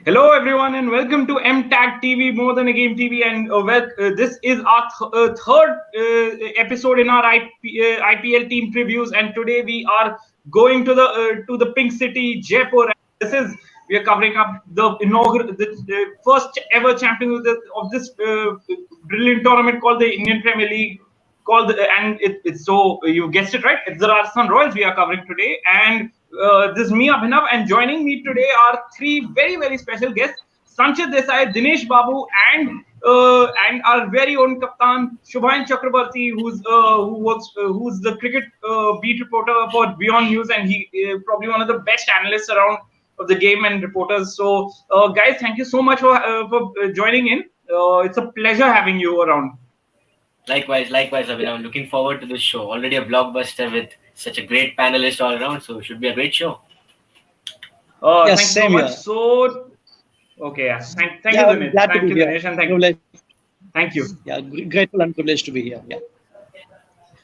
Hello, everyone, and welcome to MTAG TV, More Than a Game TV. And this is our third episode in our IPL team previews. And today we are going to the Pink City, Jaipur. We are covering up the inaugural, the first ever champion of this brilliant tournament called the Indian Premier League. It's so you guessed it right. It's the Rajasthan Royals we are covering today, and this is me, Abhinav, and joining me today are three very special guests: Sanchit, Dhinesh Babu, and our very own Captain Subhayan Chakraborty, who's the cricket beat reporter for WION News, and he probably one of the best analysts around of the game and reporters. So, guys, thank you so much for joining in. It's a pleasure having you around. Likewise, Abhinav. I'm looking forward to this show. Already a blockbuster with such a great panelist all around, so it should be a great show. Yes, thank you so much. Here. So, okay, yeah. Thank you, Dhinesh. Thank you, Dhinesh, and thank you. Yeah, grateful and privileged to be here. Yeah.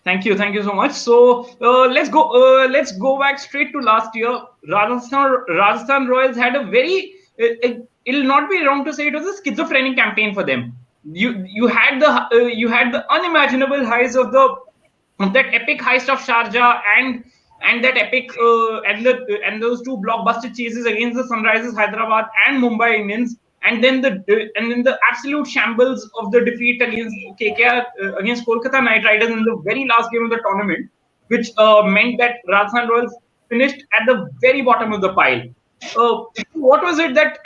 Thank you so much. So let's go back straight to last year. Rajasthan Royals had a very. It'll not be wrong to say it was a schizophrenic campaign for them. You had the unimaginable highs of that epic heist of Sharjah and that epic and those two blockbuster chases against the Sunrisers Hyderabad and Mumbai Indians, and then the absolute shambles of the defeat against KKR against Kolkata Knight Riders in the very last game of the tournament, which meant that Rajasthan Royals finished at the very bottom of the pile. What was it that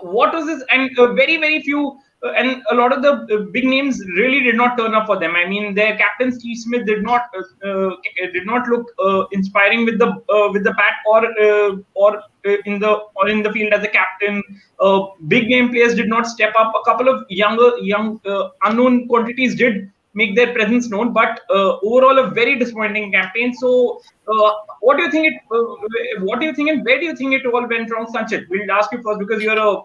what was this? And very few and a lot of the big names really did not turn up for them. I mean, their captain Steve Smith did not look inspiring with the bat or in the field as a captain. Big name players did not step up. A couple of young unknown quantities did make their presence known, but overall a very disappointing campaign. So, what do you think? And where do you think it all went wrong, Sanchit? We'll ask you first because you're a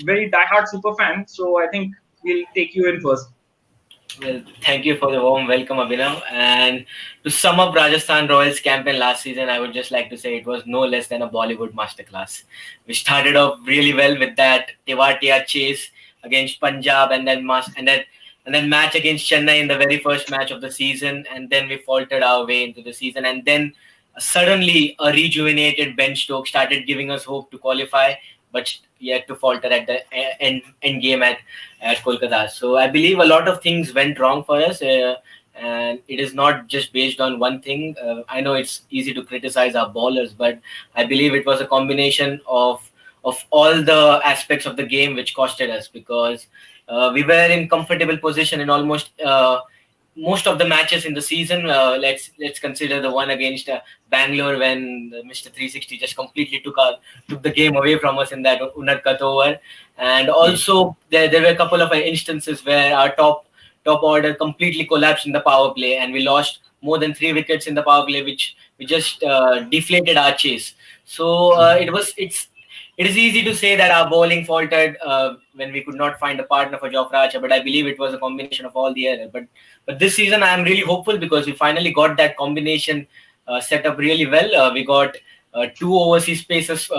very diehard super fan. So I think we'll take you in first. Well, thank you for the warm welcome, Abhinav. And to sum up Rajasthan Royals campaign last season, I would just like to say it was no less than a Bollywood masterclass. We started off really well with that Tewatia chase against Punjab, and then match against Chennai in the very first match of the season, and then we faltered our way into the season, and then suddenly a rejuvenated Ben Stokes started giving us hope to qualify, but yet to falter at the end game at Kolkata. So I believe a lot of things went wrong for us, and it is not just based on one thing. I know it's easy to criticize our bowlers, but I believe it was a combination of all the aspects of the game which costed us, because we were in comfortable position in almost most of the matches in the season. Let's consider the one against Bangalore when Mr. 360 just completely took the game away from us in that Unadkat over, and also there were a couple of instances where our top order completely collapsed in the power play, and we lost more than 3 wickets in the power play, which we just deflated our chase. So it is easy to say that our bowling faltered when we could not find a partner for Jofra Archer, but I believe it was a combination of all the errors. But this season I am really hopeful because we finally got that combination set up really well. We got 2 overseas paces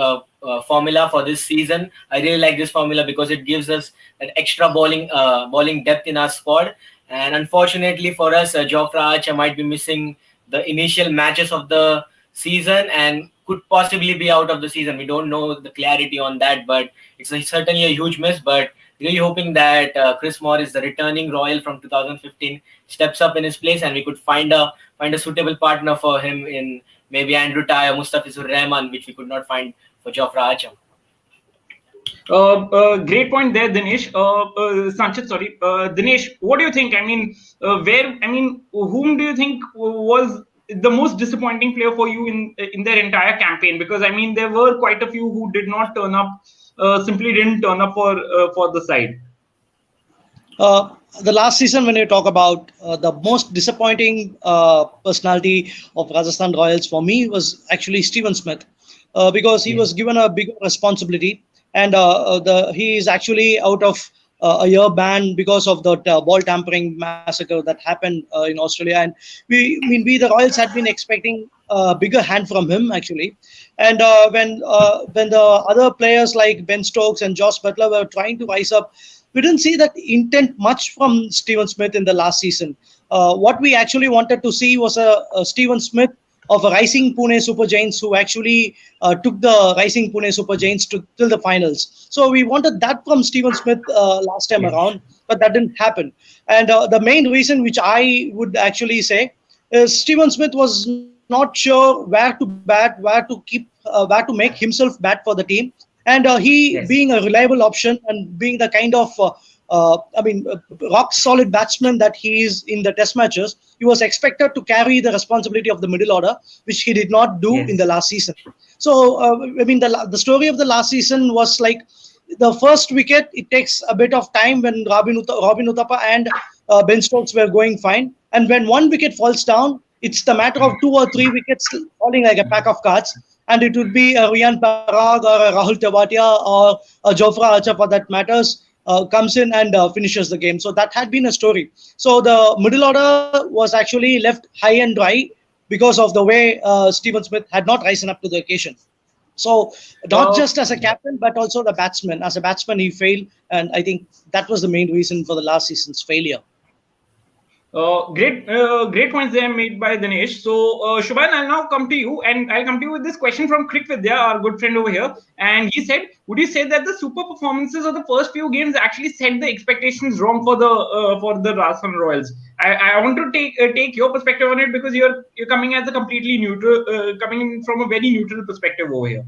formula for this season. I really like this formula because it gives us that extra bowling depth in our squad. And unfortunately for us, Jofra Archer might be missing the initial matches of the season and could possibly be out of the season. We don't know the clarity on that, but it's certainly a huge miss. But really hoping that Chris Morris, the returning Royal from 2015, steps up in his place, and we could find a suitable partner for him in maybe Andrew Ty or Mustafizur Rahman, which we could not find for Jofra Archer. Great point there, Dhinesh. Sanchit, sorry, Dhinesh. What do you think? I mean, whom do you think was the most disappointing player for you in their entire campaign? Because I mean, there were quite a few who did not turn up, simply didn't turn up for the side. The last season, when you talk about the most disappointing personality of Rajasthan Royals for me was actually Steven Smith, because he was given a big responsibility, and he is actually out of a year ban because of the ball tampering massacre that happened in Australia. And we the Royals had been expecting a bigger hand from him actually. And when the other players like Ben Stokes and Jos Buttler were trying to rise up, we didn't see that intent much from Steven Smith in the last season. What we actually wanted to see was a Steven Smith of a rising Pune Super Giants who actually took the rising Pune Super Giants to till the finals. So we wanted that from Steven Smith last time Yes. around, but that didn't happen. And the main reason, which I would actually say, is Steven Smith was not sure where to bat, where to make himself bat for the team. And he, Yes. being a reliable option and being the kind of rock solid batsman that he is in the test matches, he was expected to carry the responsibility of the middle order, which he did not do in the Yes. last season. So, the story of the last season was like the first wicket, it takes a bit of time when Robin Uthappa and Ben Stokes were going fine. And when one wicket falls down, it's the matter of two or three wickets falling like a pack of cards. And it would be a Rian Parag or a Rahul Tewatia or a Jofra Archer for that matters comes in and finishes the game. So that had been a story. So the middle order was actually left high and dry because of the way Steven Smith had not risen up to the occasion. So not Uh, just as a captain, but also the batsman. As a batsman, he failed, and I think that was the main reason for the last season's failure. Great points there made by Dinesh. So, Shubhan, I'll now come to you, and I'll come to you with this question from Crick Vidya, our good friend over here. And he said, "Would you say that the super performances of the first few games actually set the expectations wrong for the Rajasthan Royals?" I want to take your perspective on it because you're coming as a completely neutral, coming in from a very neutral perspective over here.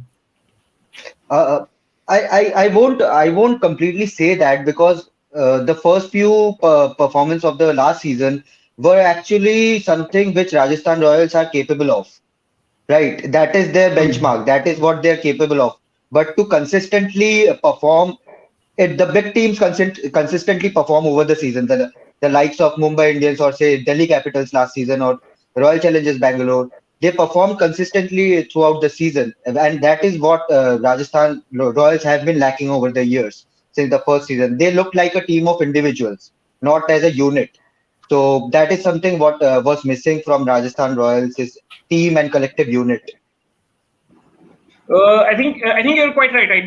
Uh, I won't completely say that because the first few performance of the last season were actually something which Rajasthan Royals are capable of. Right, that is their benchmark. That is what they're capable of. But to consistently perform, the big teams consistently perform over the season. The likes of Mumbai Indians or say Delhi Capitals last season or Royal Challengers Bangalore, they perform consistently throughout the season, and that is what Rajasthan Royals have been lacking over the years since the first season. They look like a team of individuals, not as a unit. So that is something what was missing from Rajasthan Royals is team and collective unit. I think you're quite right. The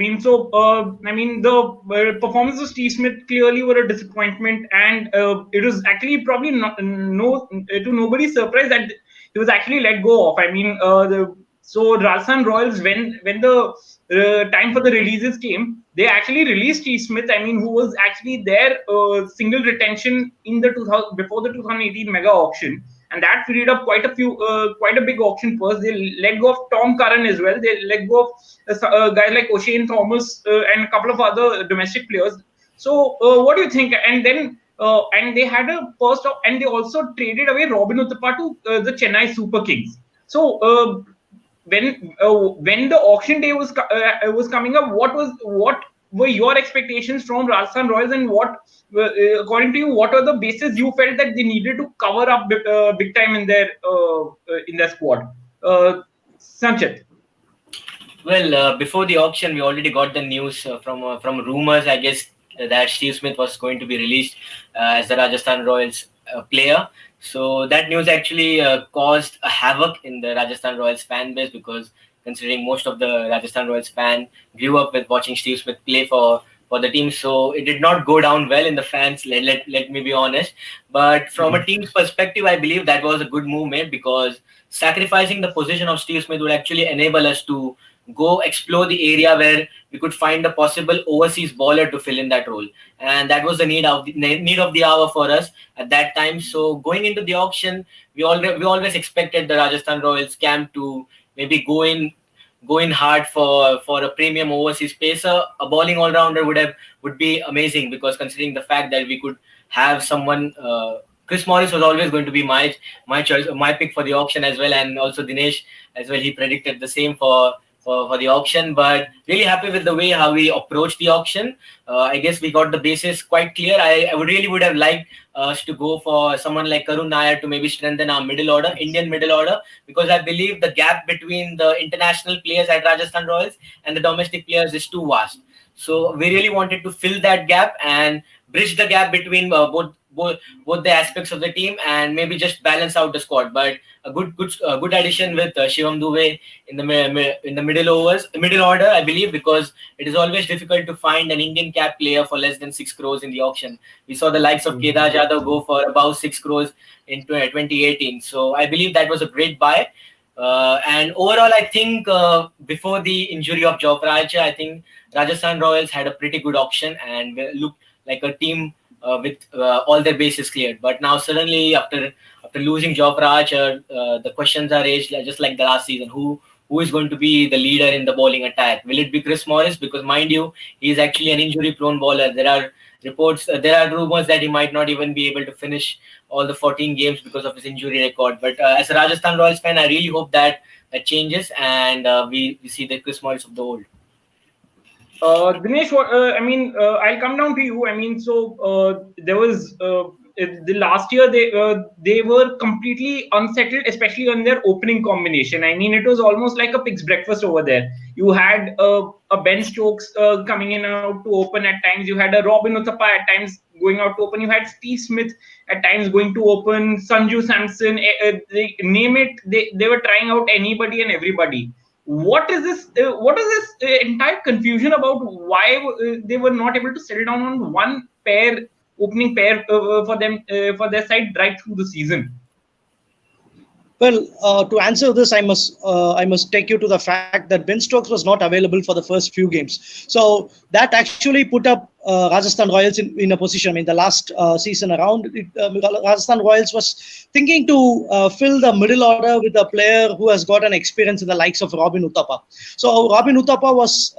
performance of Steve Smith clearly were a disappointment, and it was actually probably not no to nobody's surprise that he was actually let go of. So Rajasthan Royals, when the time for the releases came, they actually released Steve Smith. I mean, who was actually their single retention in the 2000 before the 2018 mega auction, and that freed up quite a big auction purse. They let go of Tom Curran as well. They let go of guys like O'Shane Thomas and a couple of other domestic players. So, what do you think? And they had a first, and they also traded away Robin Uthappa to the Chennai Super Kings. So, when the auction day was coming up, what were your expectations from Rajasthan Royals, and according to you, what are the bases you felt that they needed to cover up big time in their squad? Sanchit. Well, before the auction, we already got the news from rumors, I guess, that Steve Smith was going to be released as the Rajasthan Royals player. So that news actually caused a havoc in the Rajasthan Royals fan base because considering most of the Rajasthan Royals fan grew up with watching Steve Smith play for the team, so it did not go down well in the fans. Let me be honest. But from a team's perspective, I believe that was a good move made because sacrificing the position of Steve Smith would actually enable us to go explore the area where we could find a possible overseas bowler to fill in that role, and that was the need of the hour for us at that time. So going into the auction, we always expected the Rajasthan Royals camp to maybe go in hard for a premium overseas pacer. A bowling all rounder would be amazing because considering the fact that we could have someone. Chris Morris was always going to be my choice, my pick for the auction as well, and also Dhinesh as well. He predicted the same for the auction, but really happy with the way how we approached the auction. I guess we got the basis quite clear. I would have liked us to go for someone like Karun Nair to maybe strengthen our middle order, Indian middle order, because I believe the gap between the international players at Rajasthan Royals and the domestic players is too vast. So we really wanted to fill that gap and bridge the gap between both the aspects of the team, and maybe just balance out the squad. But a good addition with Shivam Dube in the middle order, I believe, because it is always difficult to find an Indian cap player for less than 6 crores in the auction. We saw the likes of Kedar Jadhav go for above 6 crores in 2018. So I believe that was a great buy. And overall, I think before the injury of Jofra Archer, I think Rajasthan Royals had a pretty good auction and looked like a team with all their bases cleared. But now suddenly, after losing Jofra Archer, the questions are raised just like the last season. Who is going to be the leader in the bowling attack? Will it be Chris Morris? Because mind you, he is actually an injury-prone bowler. There are reports, there are rumors that he might not even be able to finish all the 14 games because of his injury record. But as a Rajasthan Royals fan, I really hope that changes and we see the Chris Morris of the old. Dinesh, I'll come down to you. There was the last year they were completely unsettled, especially on their opening combination. I mean, it was almost like a pig's breakfast over there. You had a Ben Stokes coming in and out to open at times. You had a Robin Uthappa at times going out to open. You had Steve Smith at times going to open. Sanju Samson, they name it. They were trying out anybody and everybody. What is this? What is this entire confusion about? Why they were not able to settle down on one opening pair for them for their side right through the season? Well, to answer this, I must take you to the fact that Ben Stokes was not available for the first few games. So that actually put up Rajasthan Royals in a position. I mean, the last season around, Rajasthan Royals was thinking to fill the middle order with a player who has got an experience in the likes of Robin Uthappa. So Robin Uthappa was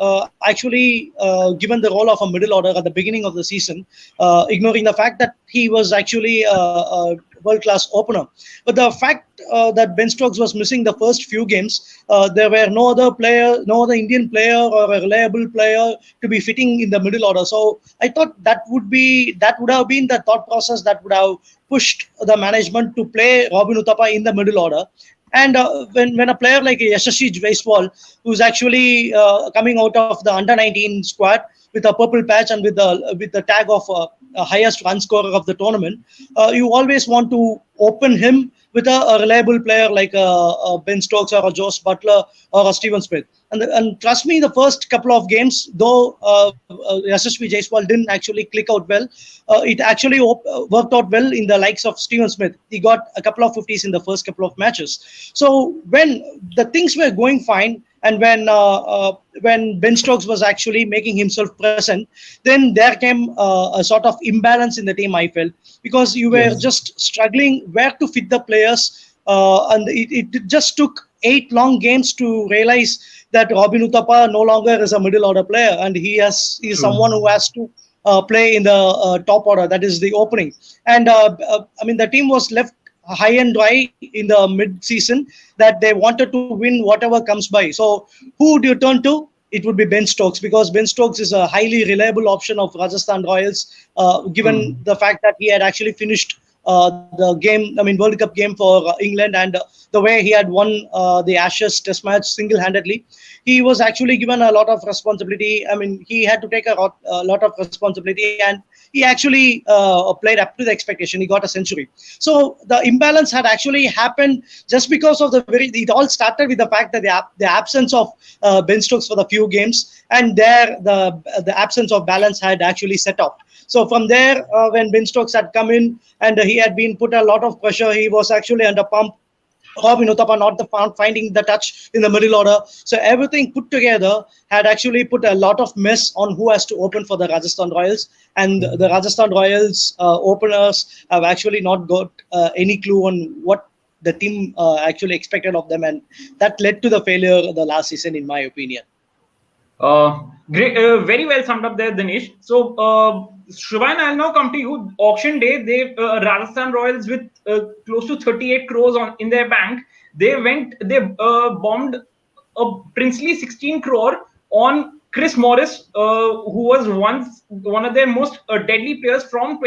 actually given the role of a middle order at the beginning of the season, ignoring the fact that he was actually a world-class opener. But the fact that Ben Stokes was missing the first few games, there were no other Indian player or a reliable player to be fitting in the middle order. So I thought that would have been the thought process that would have pushed the management to play Robin Uthappa in the middle order. And when a player like Yashasvi Jaiswal, who's actually coming out of the under-19 squad with a purple patch and with the tag of highest run scorer of the tournament, you always want to open him with a reliable player like Ben Stokes or a Jos Buttler or a Steven Smith. And trust me, the first couple of games, though Yashasvi Jaiswal didn't actually click out well, it actually worked out well in the likes of Steven Smith. He got a couple of 50s in the first couple of matches. So when the things were going fine, and when Ben Stokes was actually making himself present, then there came a sort of imbalance in the team, I felt, because you were just struggling where to fit the players. And it just took 8 long games to realize that Robin Uthappa no longer is a middle order player, and he is someone who has to play in the top order, that is the opening. And the team was left high and dry in the mid-season that they wanted to win whatever comes by. So who do you turn to? It would be Ben Stokes, because Ben Stokes is a highly reliable option of Rajasthan Royals, given the fact that he had actually finished the World Cup game for England, and the way he had won the Ashes Test match single-handedly. He was actually given a lot of responsibility. I mean, he had to take a lot of responsibility, and he actually played up to the expectation. He got a century. So the imbalance had actually happened just because of it all started with the fact that the absence of Ben Stokes for the few games, and there the absence of balance had actually set off. So from there, when Ben Stokes had come in and he had been put a lot of pressure, he was actually under pump. Robin Uthappa not finding the touch in the middle order. So everything put together had actually put a lot of mess on who has to open for the Rajasthan Royals. And the Rajasthan Royals openers have actually not got any clue on what the team actually expected of them. And that led to the failure the last season, in my opinion. Great, very well summed up there, Dhinesh. So, Shivam, I'll now come to you. Auction day, they Rajasthan Royals with close to 38 crores in their bank. They bombed a princely 16 crore on Chris Morris, who was once one of their most deadly players during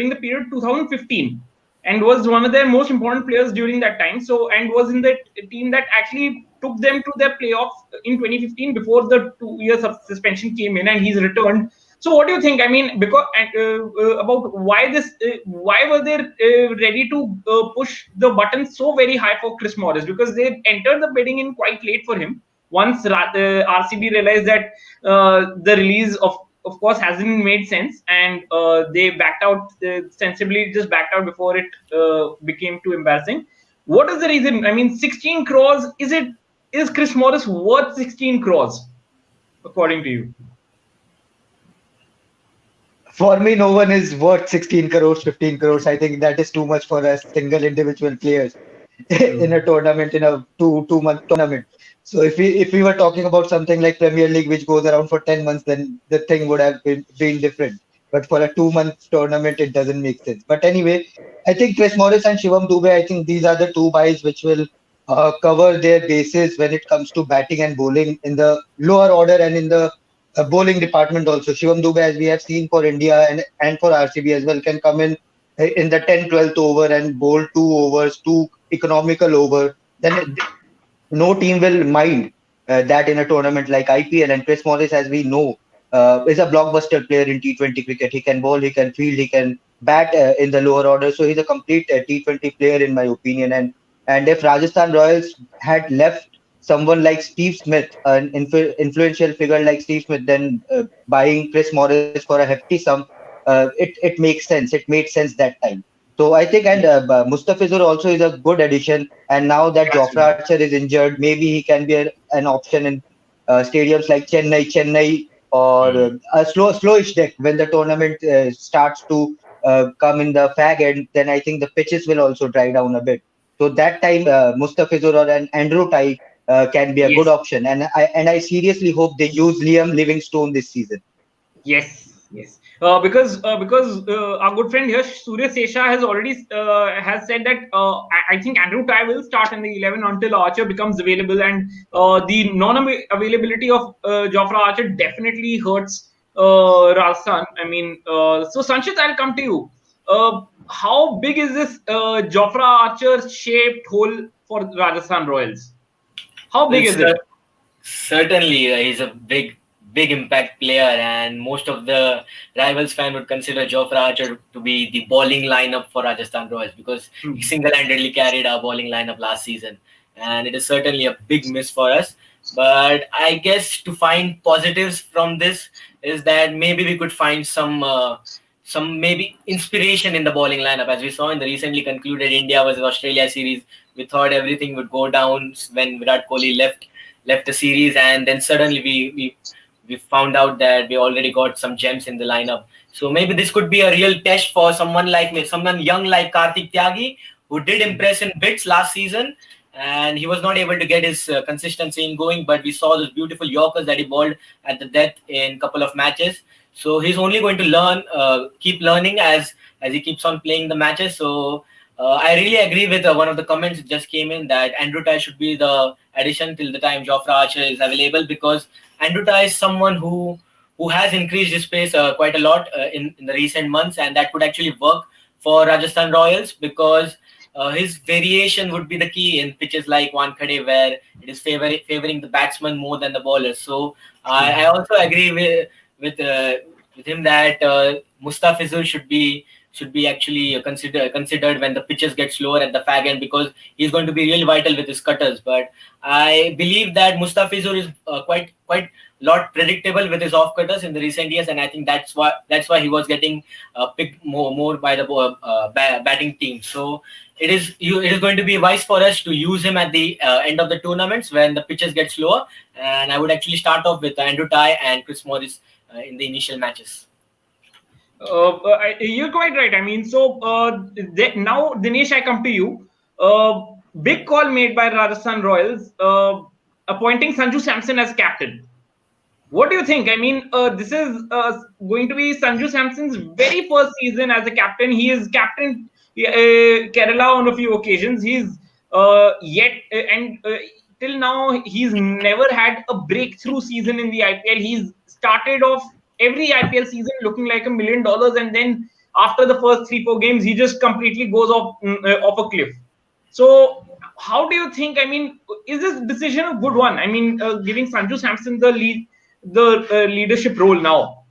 the period 2015. and was one of their most important players during that time. So, and was in the team that actually took them to their playoff in 2015 before the 2 years of suspension came in, and he's returned. So, what do you think? I mean, because about why this, why were they ready to push the button so very high for Chris Morris? Because they entered the bidding in quite late for him. Once RCB realized that the release of course hasn't made sense, and they backed out, sensibly just backed out before it became too embarrassing. What is the reason? I mean, 16 crores, is Chris Morris worth 16 crores according to you? For me, no one is worth 16 crores, 15 crores. I think that is too much for a single individual players in True. a tournament, in a two-month tournament. So if we were talking about something like Premier League, which goes around for 10 months, then the thing would have been different. But for a 2-month tournament, it doesn't make sense. But anyway, I think Chris Morris and Shivam Dube, I think these are the two buys which will cover their bases when it comes to batting and bowling in the lower order and in the bowling department also. Shivam Dube, as we have seen for India and for RCB as well, can come in the 10th, 12th over and bowl 2 overs, two economical over. Then no team will mind that in a tournament like IPL. And Chris Morris, as we know, is a blockbuster player in T20 cricket. He can bowl, he can field, he can bat in the lower order. So he's a complete T20 player, in my opinion. And if Rajasthan Royals had left someone like Steve Smith, an influential figure like Steve Smith, then buying Chris Morris for a hefty sum, it makes sense. It made sense that time. So I think, and Mustafizur also is a good addition. And now that Jofra Archer is injured, maybe he can be an option in stadiums like Chennai, or a slowish deck when the tournament starts to come in the fag end. Then I think the pitches will also dry down a bit. So that time, Mustafizur or an Andrew Ty can be a good Yes. option. And I seriously hope they use Liam Livingstone this season. Yes, yes. Because our good friend here, Surya Sesha, has already has said that I think Andrew Ty will start in the 11 until Archer becomes available, and the non-availability of Jofra Archer definitely hurts Rajasthan. I mean, so Sanchit, I'll come to you. How big is this Jofra Archer shaped hole for Rajasthan Royals? How Well, big is it? certainly, he's a big impact player, and most of the rivals fan would consider Jofra Archer to be the bowling lineup for Rajasthan Royals, because he Hmm. single-handedly carried our bowling lineup last season, and it is certainly a big miss for us. But I guess to find positives from this is that maybe we could find some maybe inspiration in the bowling lineup. As we saw in the recently concluded India versus Australia series, we thought everything would go down when Virat Kohli left the series, and then suddenly we found out that we already got some gems in the lineup. So maybe this could be a real test for someone like me, someone young like Karthik Tyagi, who did impress in bits last season, and he was not able to get his consistency in going. But we saw those beautiful Yorkers that he bowled at the death in a couple of matches. So he's only going to keep learning as he keeps on playing the matches. So I really agree with one of the comments that just came in, that Andrew Ty should be the addition till the time Jofra Archer is available, because Andrew Ty is someone who has increased his pace quite a lot in the recent months, and that could actually work for Rajasthan Royals, because his variation would be the key in pitches like Wankhede, where it is favoring the batsman more than the bowlers. So I also agree with him that Mustafizur should be actually considered when the pitches get slower at the fag end, because he's going to be really vital with his cutters. But I believe that Mustafizur is quite lot predictable with his off cutters in the recent years, and I think that's why he was getting picked more by the batting team. So it is going to be wise for us to use him at the end of the tournaments when the pitches get slower, and I would actually start off with Andrew Ty and Chris Morris in the initial matches. You're quite right. I mean, so now, Dinesh, I come to you. Big call made by Rajasthan Royals, appointing Sanju Samson as captain. What do you think? I mean, this is going to be Sanju Samson's very first season as a captain. He is captain Kerala on a few occasions. He's yet and till now he's never had a breakthrough season in the IPL. He's started off every IPL season looking like $1 million, and then after the first 3-4 games, he just completely goes off a cliff. So, how do you think? I mean, is this decision a good one? I mean, giving Sanju Samson the leadership role now.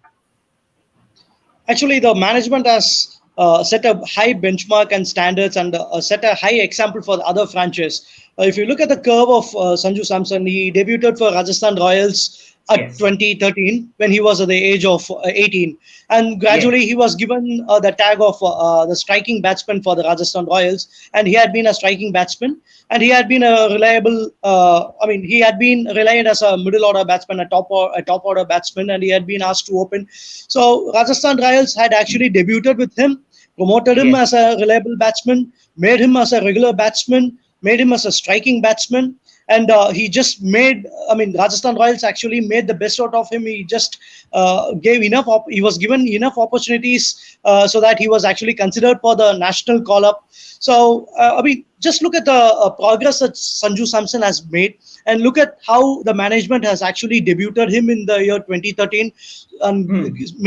Actually, the management has set a high benchmark and standards and set a high example for the other franchise. If you look at the curve of Sanju Samson, he debuted for Rajasthan Royals at Yes. 2013 when he was at the age of 18, and gradually Yes. he was given the tag of the striking batsman for the Rajasthan Royals, and he had been a striking batsman, and he had been a reliable. He had been relied as a middle order batsman, a top order batsman, and he had been asked to open. So Rajasthan Royals had actually debuted with him, promoted him Yes. as a reliable batsman, made him as a regular batsman, made him as a striking batsman, and he just made. Rajasthan Royals actually made the best out of him. He just gave enough. He was given enough opportunities so that he was actually considered for the national call up. So just look at the progress that Sanju Samson has made, and look at how the management has actually debuted him in the year 2013, and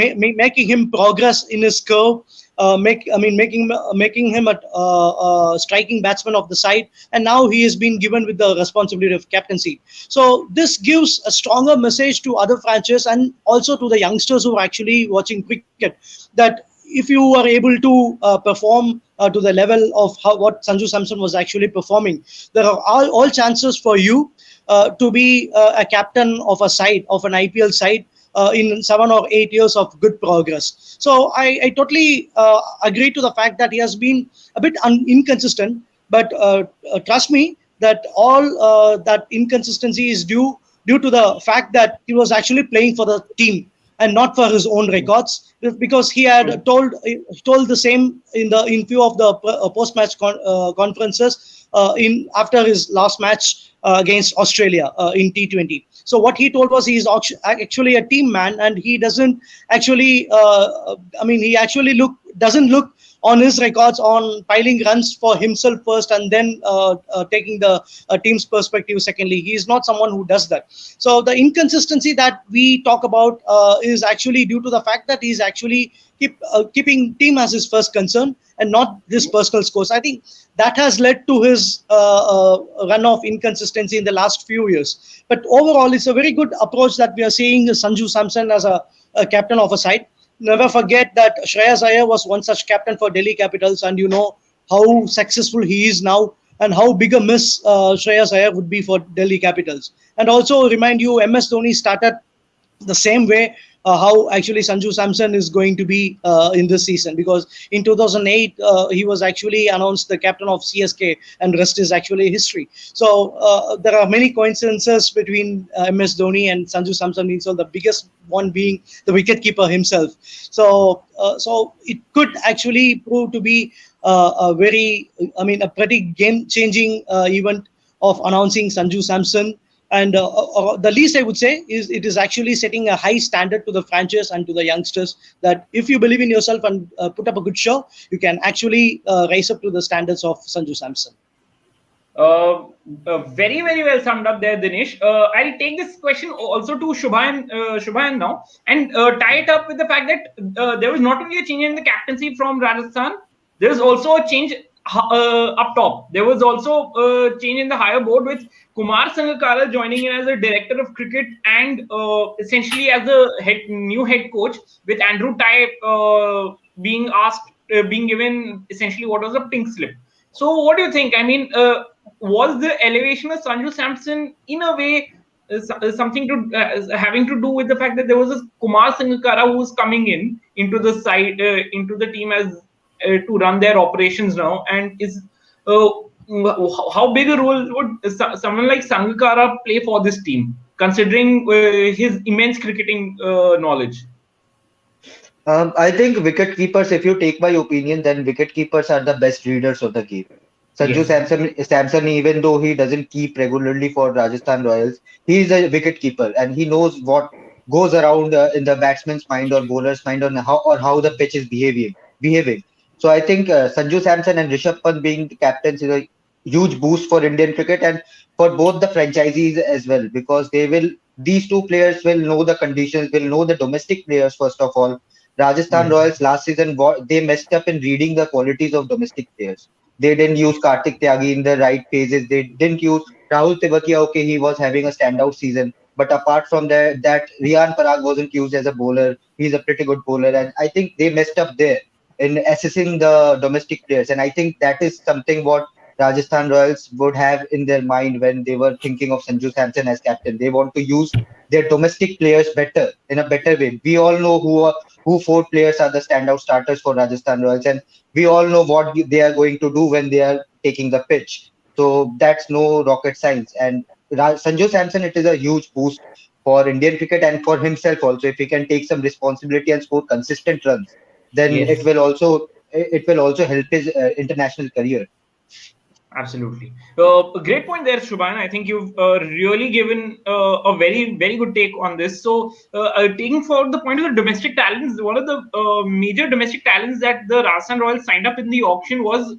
making him progress in his curve. Making him a striking batsman of the side, and now he has been given with the responsibility of captaincy. So this gives a stronger message to other franchises and also to the youngsters who are actually watching cricket, that if you are able to perform to the level of what Sanju Samson was actually performing, there are all chances for you to be a captain of a side, of an IPL side, in 7 or 8 years of good progress. So I totally agree to the fact that he has been a bit inconsistent, but trust me that all that inconsistency is due to the fact that he was actually playing for the team and not for his own records, because he had told the same in few of the post-match conferences in after his last match against Australia in T20. So what he told was he is actually a team man, and he doesn't actually. He actually doesn't look on his records on piling runs for himself first and then taking the team's perspective secondly. He is not someone who does that. So the inconsistency that we talk about is actually due to the fact that he's actually keeping team as his first concern and not his personal scores. I think that has led to his run of inconsistency in the last few years. But overall, it's a very good approach that we are seeing Sanju Samson as a captain of a side. Never forget that Shreyas Iyer was one such captain for Delhi Capitals, and you know how successful he is now and how big a miss Shreyas Iyer would be for Delhi Capitals. And also remind you, MS Dhoni started the same way how actually Sanju Samson is going to be in this season, because in 2008 he was actually announced the captain of CSK, and rest is actually history. So there are many coincidences between MS Dhoni and Sanju Samson, so the biggest one being the wicketkeeper himself. So it could actually prove to be a pretty game-changing event of announcing Sanju Samson. And the least I would say is it is actually setting a high standard to the franchise and to the youngsters, that if you believe in yourself and put up a good show, you can actually rise up to the standards of Sanju Samson. Very, very well summed up there, Dhinesh. I'll take this question also to Subhayan now, and tie it up with the fact that there was not only a change in the captaincy from Rajasthan, there is also a change up top. There was also a change in the higher board, with Kumar Sangakkara joining in as a director of cricket and essentially as a new head coach, with Andrew Tye being given essentially what was a pink slip. So what do you think? I mean, was the elevation of Sanju Samson in a way something to having to do with the fact that there was this Kumar Sangakkara who was coming into the side, into the team as to run their operations now, and is how big a role would someone like Sangakkara play for this team, considering his immense cricketing knowledge? I think wicket keepers, if you take my opinion, then wicket keepers are the best readers of the game. Sanju Samson, even though he doesn't keep regularly for Rajasthan Royals, he is a wicket keeper and he knows what goes around in the batsman's mind or bowler's mind on how the pitch is behaving. So I think Sanju Samson and Rishabh Pant being the captains is a huge boost for Indian cricket and for both the franchisees as well, because these two players will know the conditions, will know the domestic players first of all, Rajasthan Yes. Royals last season, they messed up in reading the qualities of domestic players. They didn't use Kartik Tyagi in the right phases. They didn't use Rahul Tewatia. Okay, he was having a standout season, but apart from that Riyan Parag wasn't used as a bowler. He's a pretty good bowler, and I think they messed up there in assessing the domestic players. And I think that is something what Rajasthan Royals would have in their mind when they were thinking of Sanju Samson as captain. They want to use their domestic players better in a better way. We all know who four players are the standout starters for Rajasthan Royals, and we all know what they are going to do when they are taking the pitch. So that's no rocket science. And Sanju Samson, it is a huge boost for Indian cricket and for himself also. If he can take some responsibility and score consistent runs, then Yes. it will also help his international career. Absolutely. A great point there, Shubhan. I think you've really given a very, very good take on this. So, taking forward the point of the domestic talents, one of the major domestic talents that the Rajasthan Royals signed up in the auction was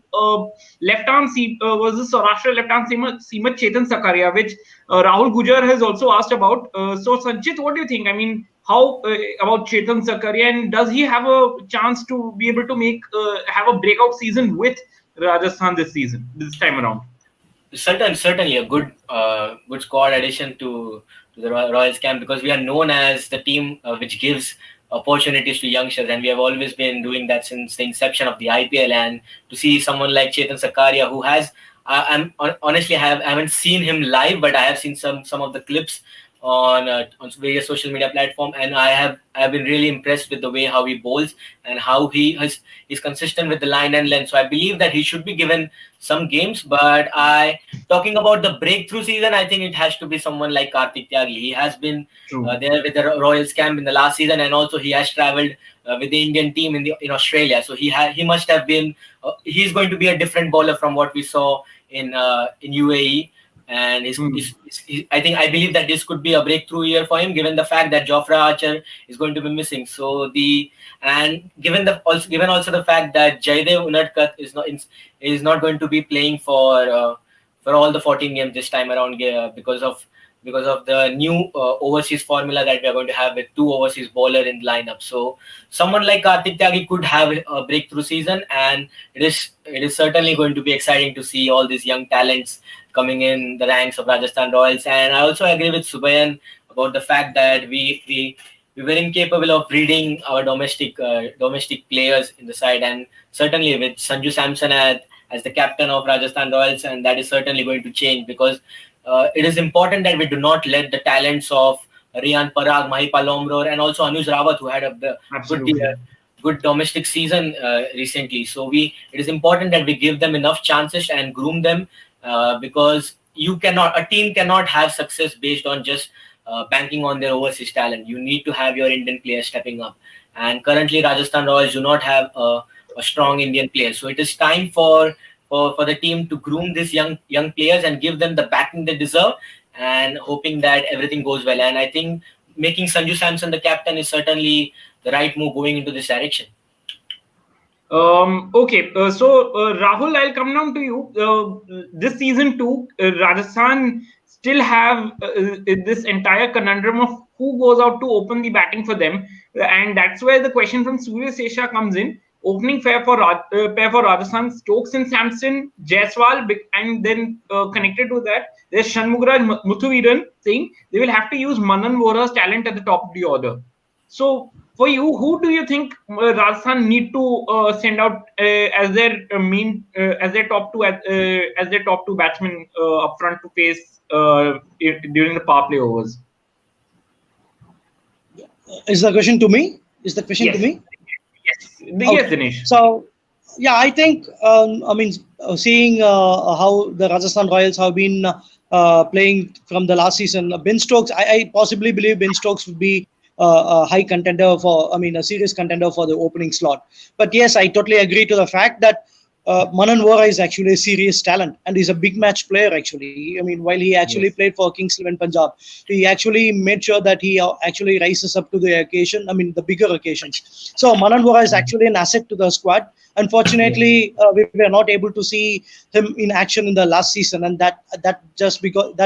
left arm was the Saurashtra left arm seamer Chetan Sakaria, which Rahul Gujar has also asked about. So, Sanchit, what do you think? I mean, how about Chetan Sakaria, and does he have a chance to be able to have a breakout season with Rajasthan this time around? Certainly a good squad addition to the Royals camp, because we are known as the team which gives opportunities to youngsters, and we have always been doing that since the inception of the IPL. And to see someone like Chetan Sakaria, who has honestly I haven't seen him live, but I have seen some of the clips on various social media platform, and I have been really impressed with the way how he bowls and how he's consistent with the line and length. So I believe that he should be given some games. But talking about the breakthrough season, I think it has to be someone like Kartik Tyagi. He has been True. there with the Royals camp in the last season, and also he has travelled with the Indian team in Australia. So he must have been he's going to be a different bowler from what we saw in UAE. And I believe that this could be a breakthrough year for him, given the fact that Jofra Archer is going to be missing. So given also the fact that Jaydev Unadkat is not going to be playing for all the 14 games this time around, because of the new overseas formula that we are going to have with two overseas bowler in the lineup. So someone like Kartik Tyagi could have a breakthrough season, and it is certainly going to be exciting to see all these young talents coming in the ranks of Rajasthan Royals. And I also agree with Subhayan about the fact that we were incapable of reading our domestic players in the side, and certainly with Sanju Samson as the captain of Rajasthan Royals, and that is certainly going to change, because it is important that we do not let the talents of Riyan Parag, Mahipal Omror, and also Anuj Rawat, who had good domestic season recently. So it is important that we give them enough chances and groom them, because a team cannot have success based on just banking on their overseas talent. You need to have your Indian players stepping up, and currently Rajasthan Royals do not have a strong Indian player. So it is time for the team to groom these young players and give them the backing they deserve, and hoping that everything goes well. And I think making Sanju Samson the captain is certainly the right move going into this direction. Okay, so Rahul, I'll come down to you. This season too, Rajasthan still have this entire conundrum of who goes out to open the batting for them, and that's where the question from Surya Sesha comes in. Opening pair for Rajasthan: Stokes and Samson, Jaiswal, and then connected to that, there's Shanmugaraj Muthuviran saying they will have to use Manan Vohra's talent at the top of the order. So, for you, who do you think Rajasthan need to send out as their as their top two batsmen up front to face during the power play overs? Is the question to me? Is the question Yes. to me? Yes, Dhinesh. So, yeah, I think, seeing how the Rajasthan Royals have been playing from the last season, Ben Stokes, I possibly believe Ben Stokes would be a high contender a serious contender for the opening slot. But yes, I totally agree to the fact that Manan Vora is actually a serious talent and he's a big match player actually. I mean, while he actually Yes. played for Kings XI Punjab, he actually made sure that he actually rises up to the occasion. I mean, the bigger occasions. So Manan Vora is actually an asset to the squad. Unfortunately, we were not able to see him in action in the last season, and that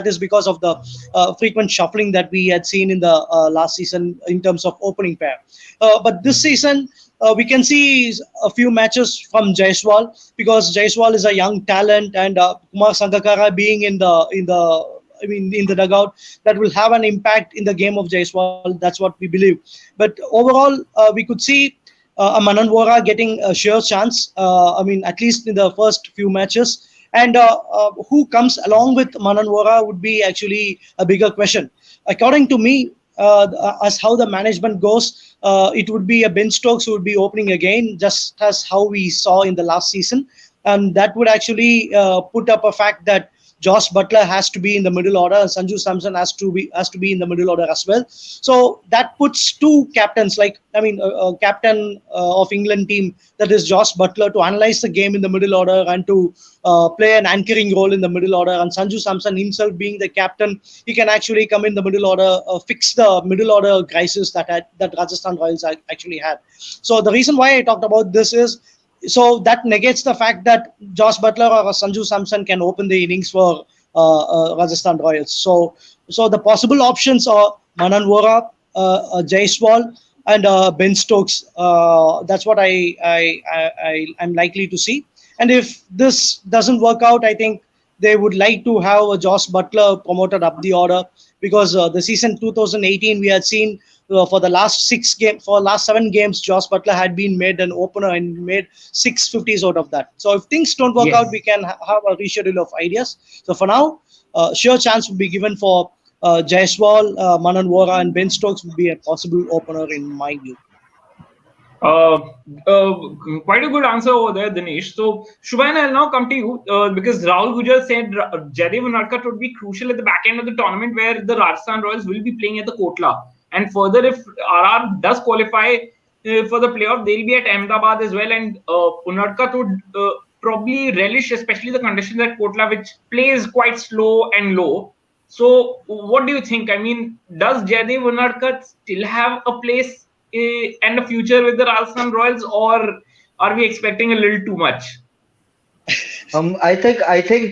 is because of the frequent shuffling that we had seen in the last season in terms of opening pair. But this season, we can see a few matches from Jaiswal because Jaiswal is a young talent, and Kumar Sangakkara being in the dugout, that will have an impact in the game of Jaiswal. That's what we believe. But overall, we could see a Manan Vora getting a sure chance. At least in the first few matches. And who comes along with Manan Vora would be actually a bigger question. According to me, as how the management goes, it would be a Ben Stokes who would be opening again, just as how we saw in the last season, and that would actually put up a fact that Jos Buttler has to be in the middle order, and Sanju Samson has to be in the middle order as well. So that puts two captains, captain of England team, that is Jos Buttler, to analyze the game in the middle order and to play an anchoring role in the middle order. And Sanju Samson himself being the captain, he can actually come in the middle order, fix the middle order crisis that Rajasthan Royals actually had. So the reason why I talked about this is, so that negates the fact that Jos Buttler or Sanju Samson can open the innings for Rajasthan Royals. So the possible options are Manan Vora, Jaiswal, and Ben Stokes. That's what I'm likely to see. And if this doesn't work out, I think they would like to have a Jos Buttler promoted up the order, because the season 2018 we had seen for the last 7 games, Jos Buttler had been made an opener and made 650s out of that. So if things don't work out, we can have a reschedule of ideas. So for now, sure chance would be given for Jaiswal, Manan Vora, and Ben Stokes would be a possible opener in my view. Uh, uh, Quite a good answer over there, Dhinesh. So, Shubhayan, I'll now come to you because Rahul Gujar said Jaydev Unadkat would be crucial at the back end of the tournament where the Rajasthan Royals will be playing at the Kotla. And further, if RR does qualify for the playoff, they'll be at Ahmedabad as well. And Unadkat would probably relish, especially the conditions at Kotla, which plays quite slow and low. So, what do you think? I mean, does Jaydev Unadkat still have a place and a future with the Rajasthan Royals, or are we expecting a little too much? I think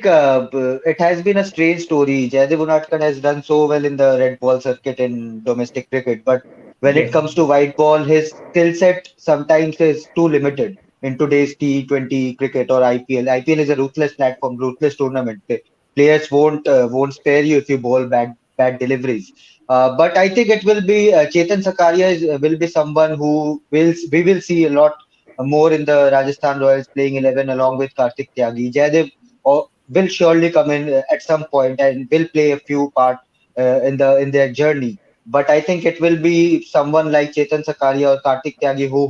it has been a strange story. Jaydev Unadkat has done so well in the red ball circuit in domestic cricket, but when it Yes. comes to white ball, his skill set sometimes is too limited in today's T20 cricket or IPL. IPL is a ruthless platform, ruthless tournament. The players won't spare you if you bowl bad deliveries. But I think it will be Chetan Sakaria will be someone who we will see a lot more in the Rajasthan Royals playing 11 along with Kartik Tyagi. Jaydev will surely come in at some point and will play a few part in their journey. But I think it will be someone like Chetan Sakaria or Kartik Tyagi who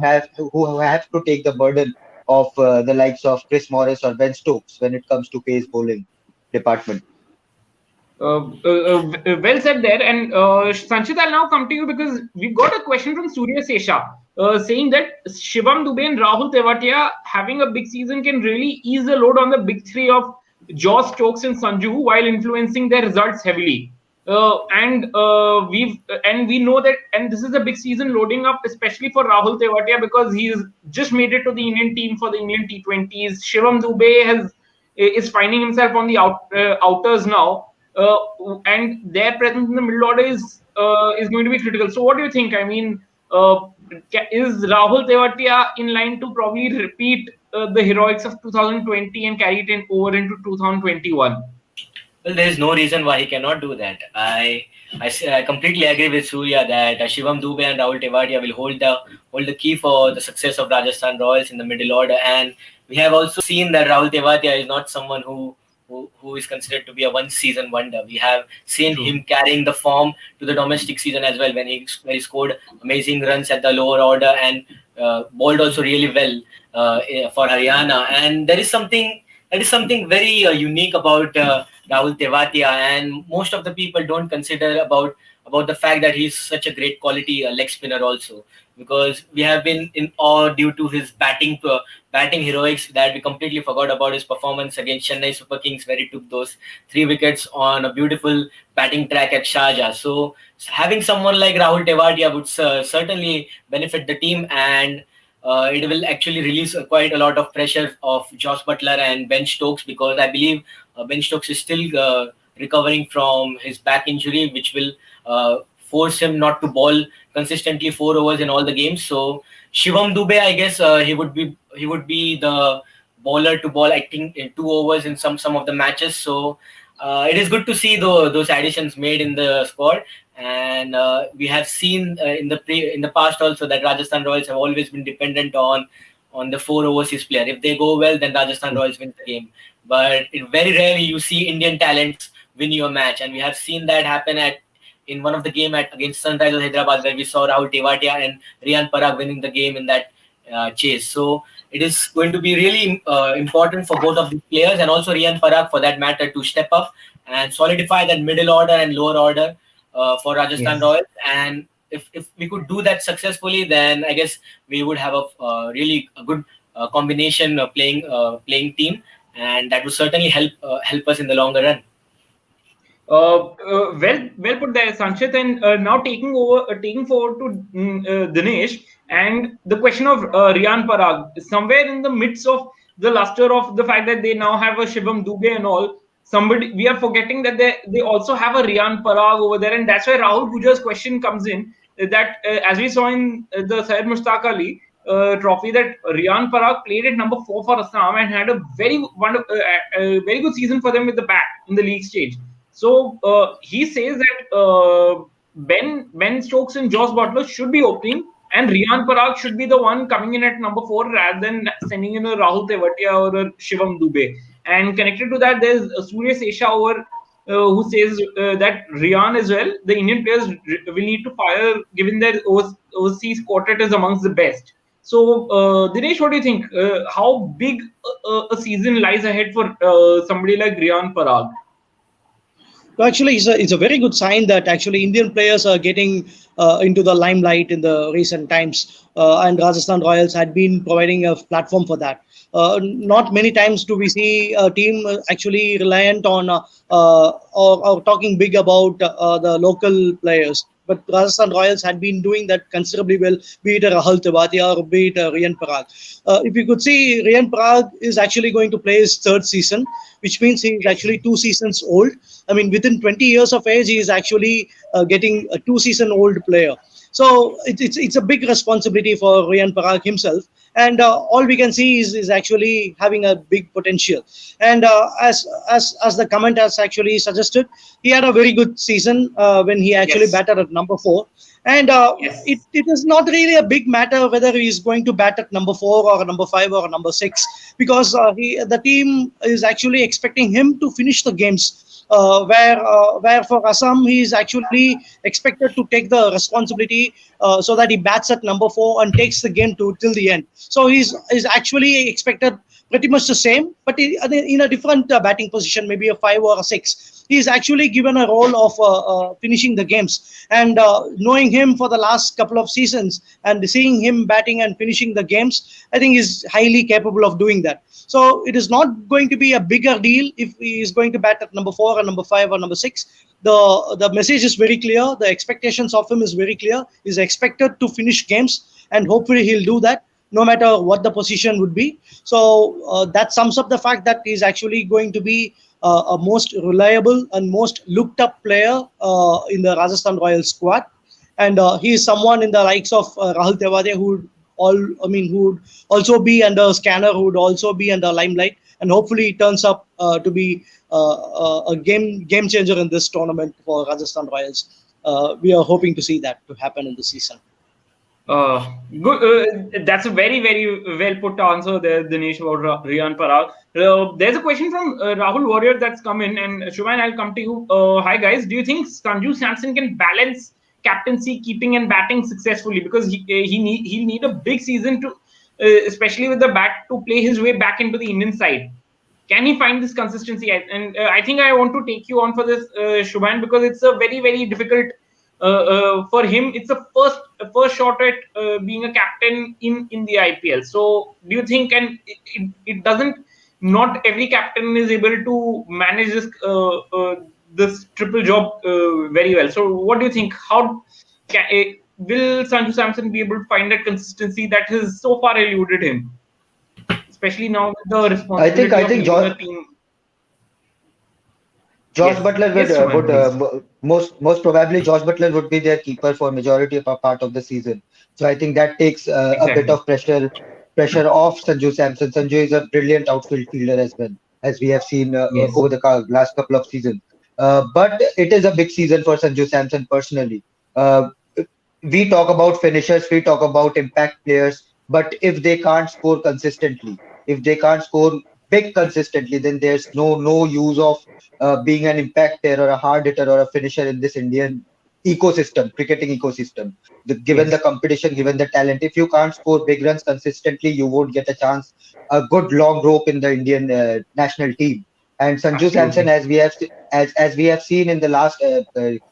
have to take the burden of the likes of Chris Morris or Ben Stokes when it comes to pace bowling department. Well said there. And Sanchit, I'll now come to you because we've got a question from Surya Sesha saying that Shivam Dube and Rahul Tewatia having a big season can really ease the load on the big three of Jos, Stokes, and Sanju while influencing their results heavily. We know that, and this is a big season loading up, especially for Rahul Tewatia because he's just made it to the Indian team for the Indian T20s. Shivam Dube is finding himself on the outers now. And their presence in the middle order is going to be critical. So, what do you think? I mean, is Rahul Tewatia in line to probably repeat the heroics of 2020 and carry it over into 2021? Well, there is no reason why he cannot do that. I completely agree with Surya that Shivam Dube and Rahul Tewatia will hold the key for the success of Rajasthan Royals in the middle order. And we have also seen that Rahul Tewatia is not someone who is considered to be a one-season wonder. We have seen him carrying the form to the domestic season as well when he scored amazing runs at the lower order and bowled also really well for Haryana. And there is something very unique about Rahul Tewatia, and most of the people don't consider about about the fact that he's such a great quality leg spinner also, because we have been in awe due to his batting heroics, that we completely forgot about his performance against Chennai Super Kings, where he took those 3 wickets on a beautiful batting track at Sharjah. So having someone like Rahul Tewatia would certainly benefit the team, and it will actually release quite a lot of pressure of Jos Buttler and Ben Stokes, because I believe Ben Stokes is still recovering from his back injury, which will force him not to bowl consistently 4 overs in all the games. So Shivam Dube, I guess he would be the bowler to bowl, I think, in 2 overs in some of the matches. So it is good to see those additions made in the squad. And we have seen in the past also that Rajasthan Royals have always been dependent on the 4 overseas player. If they go well, then Rajasthan Royals win the game. But very rarely you see Indian talents win you a match, and we have seen that happen in one of the game against Sunrisers Hyderabad, where we saw Rahul Tewatia and Riyan Parag winning the game in that chase. So it is going to be really important for both of these players, and also Riyan Parag for that matter, to step up and solidify that middle order and lower order for Rajasthan Yes. Royals. And if we could do that successfully, then I guess we would have really a good combination playing team, and that would certainly help us in the longer run. Well put there, Sanchit. And now taking forward to Dinesh, and the question of Riyan Parag, somewhere in the midst of the luster of the fact that they now have a Shivam Dube and all. Somebody, we are forgetting that they also have a Riyan Parag over there, and that's why Rahul Gujar's question comes in. That as we saw in the Syed Mushtaq Ali trophy, that Riyan Parag played at number 4 for Assam and had a very good season for them with the bat in the league stage. So he says that Ben Stokes and Jos Buttler should be opening, and Riyan Parag should be the one coming in at number 4 rather than sending in a Rahul Tewatia or a Shivam Dube. And connected to that, there's Surya Sesha over who says that Riyan as well, the Indian players will need to fire given their overseas quartet is amongst the best. So, Dinesh, what do you think? How big a season lies ahead for somebody like Riyan Parag? So actually, it's a very good sign that actually Indian players are getting into the limelight in the recent times, and Rajasthan Royals had been providing a platform for that. Not many times do we see a team actually reliant on or talking big about the local players. But Rajasthan Royals had been doing that considerably well, be it a Rahul Tewatia or be it a Riyan Parag. If you could see, Riyan Parag is actually going to play his third season, which means he is actually 2 seasons old. I mean, within 20 years of age, he is actually getting a 2 season old player. So it's a big responsibility for Riyan Parag himself. And all we can see is actually having a big potential. And as the comment has actually suggested, he had a very good season when he actually Yes. batted at number 4. And Yes. it is not really a big matter whether he is going to bat at number 4 or number 5 or number 6, because the team is actually expecting him to finish the games. Where for Assam he is actually expected to take the responsibility so that he bats at number 4 and takes the game to till the end. So he's actually expected pretty much the same, but in a different batting position, maybe a 5 or a 6. He is actually given a role of finishing the games. And knowing him for the last couple of seasons and seeing him batting and finishing the games, I think he's highly capable of doing that. So it is not going to be a bigger deal if he is going to bat at number 4 or number 5 or number 6. The message is very clear. The expectations of him is very clear. He's expected to finish games, and hopefully he'll do that no matter what the position would be. So that sums up the fact that he's actually going to be a most reliable and most looked up player in the Rajasthan Royals squad. And he is someone in the likes of Rahul Tewatia who would also be under scanner, who would also be under limelight, and hopefully he turns up to be a game changer in this tournament for Rajasthan Royals. We are hoping to see that to happen in the season. Good. That's a very well put answer there, Dinesh, about Riyan Parag. There's a question from Rahul Warrior that's come in, and Shivam, I'll come to you. Hi guys, do you think Sanju Samson can balance captaincy, keeping and batting successfully? Because he'll need a big season to, especially with the bat, to play his way back into the Indian side. Can he find this consistency? And I think I want to take you on for this, Shubhan, because it's a very difficult For him, it's a first shot at being a captain in the IPL. So do you think, and it doesn't, not every captain is able to manage this triple job very well. So what do you think? How will Sanju Samson be able to find that consistency that has so far eluded him, especially now with the responsibility I of think leading a team? Josh Yes, Butler yes, Shubham, would please. most probably Josh Butler would be their keeper for majority of a part of the season. So I think that takes a bit Exactly. of pressure off Sanju Samson. Sanju is a brilliant outfield fielder as well, as we have seen Yes. over the last couple of seasons. But it is a big season for Sanju Samson personally. Uh, we talk about finishers, we talk about impact players, but if they can't score consistently, if they can't score big consistently, then there's no use of being an impact player or a hard hitter or a finisher in this Indian ecosystem, cricketing ecosystem. Given the Yes. competition, given the talent, if you can't score big runs consistently, you won't get a chance, a good long rope in the Indian national team. And Sanju Samson, Absolutely. as we have seen in the last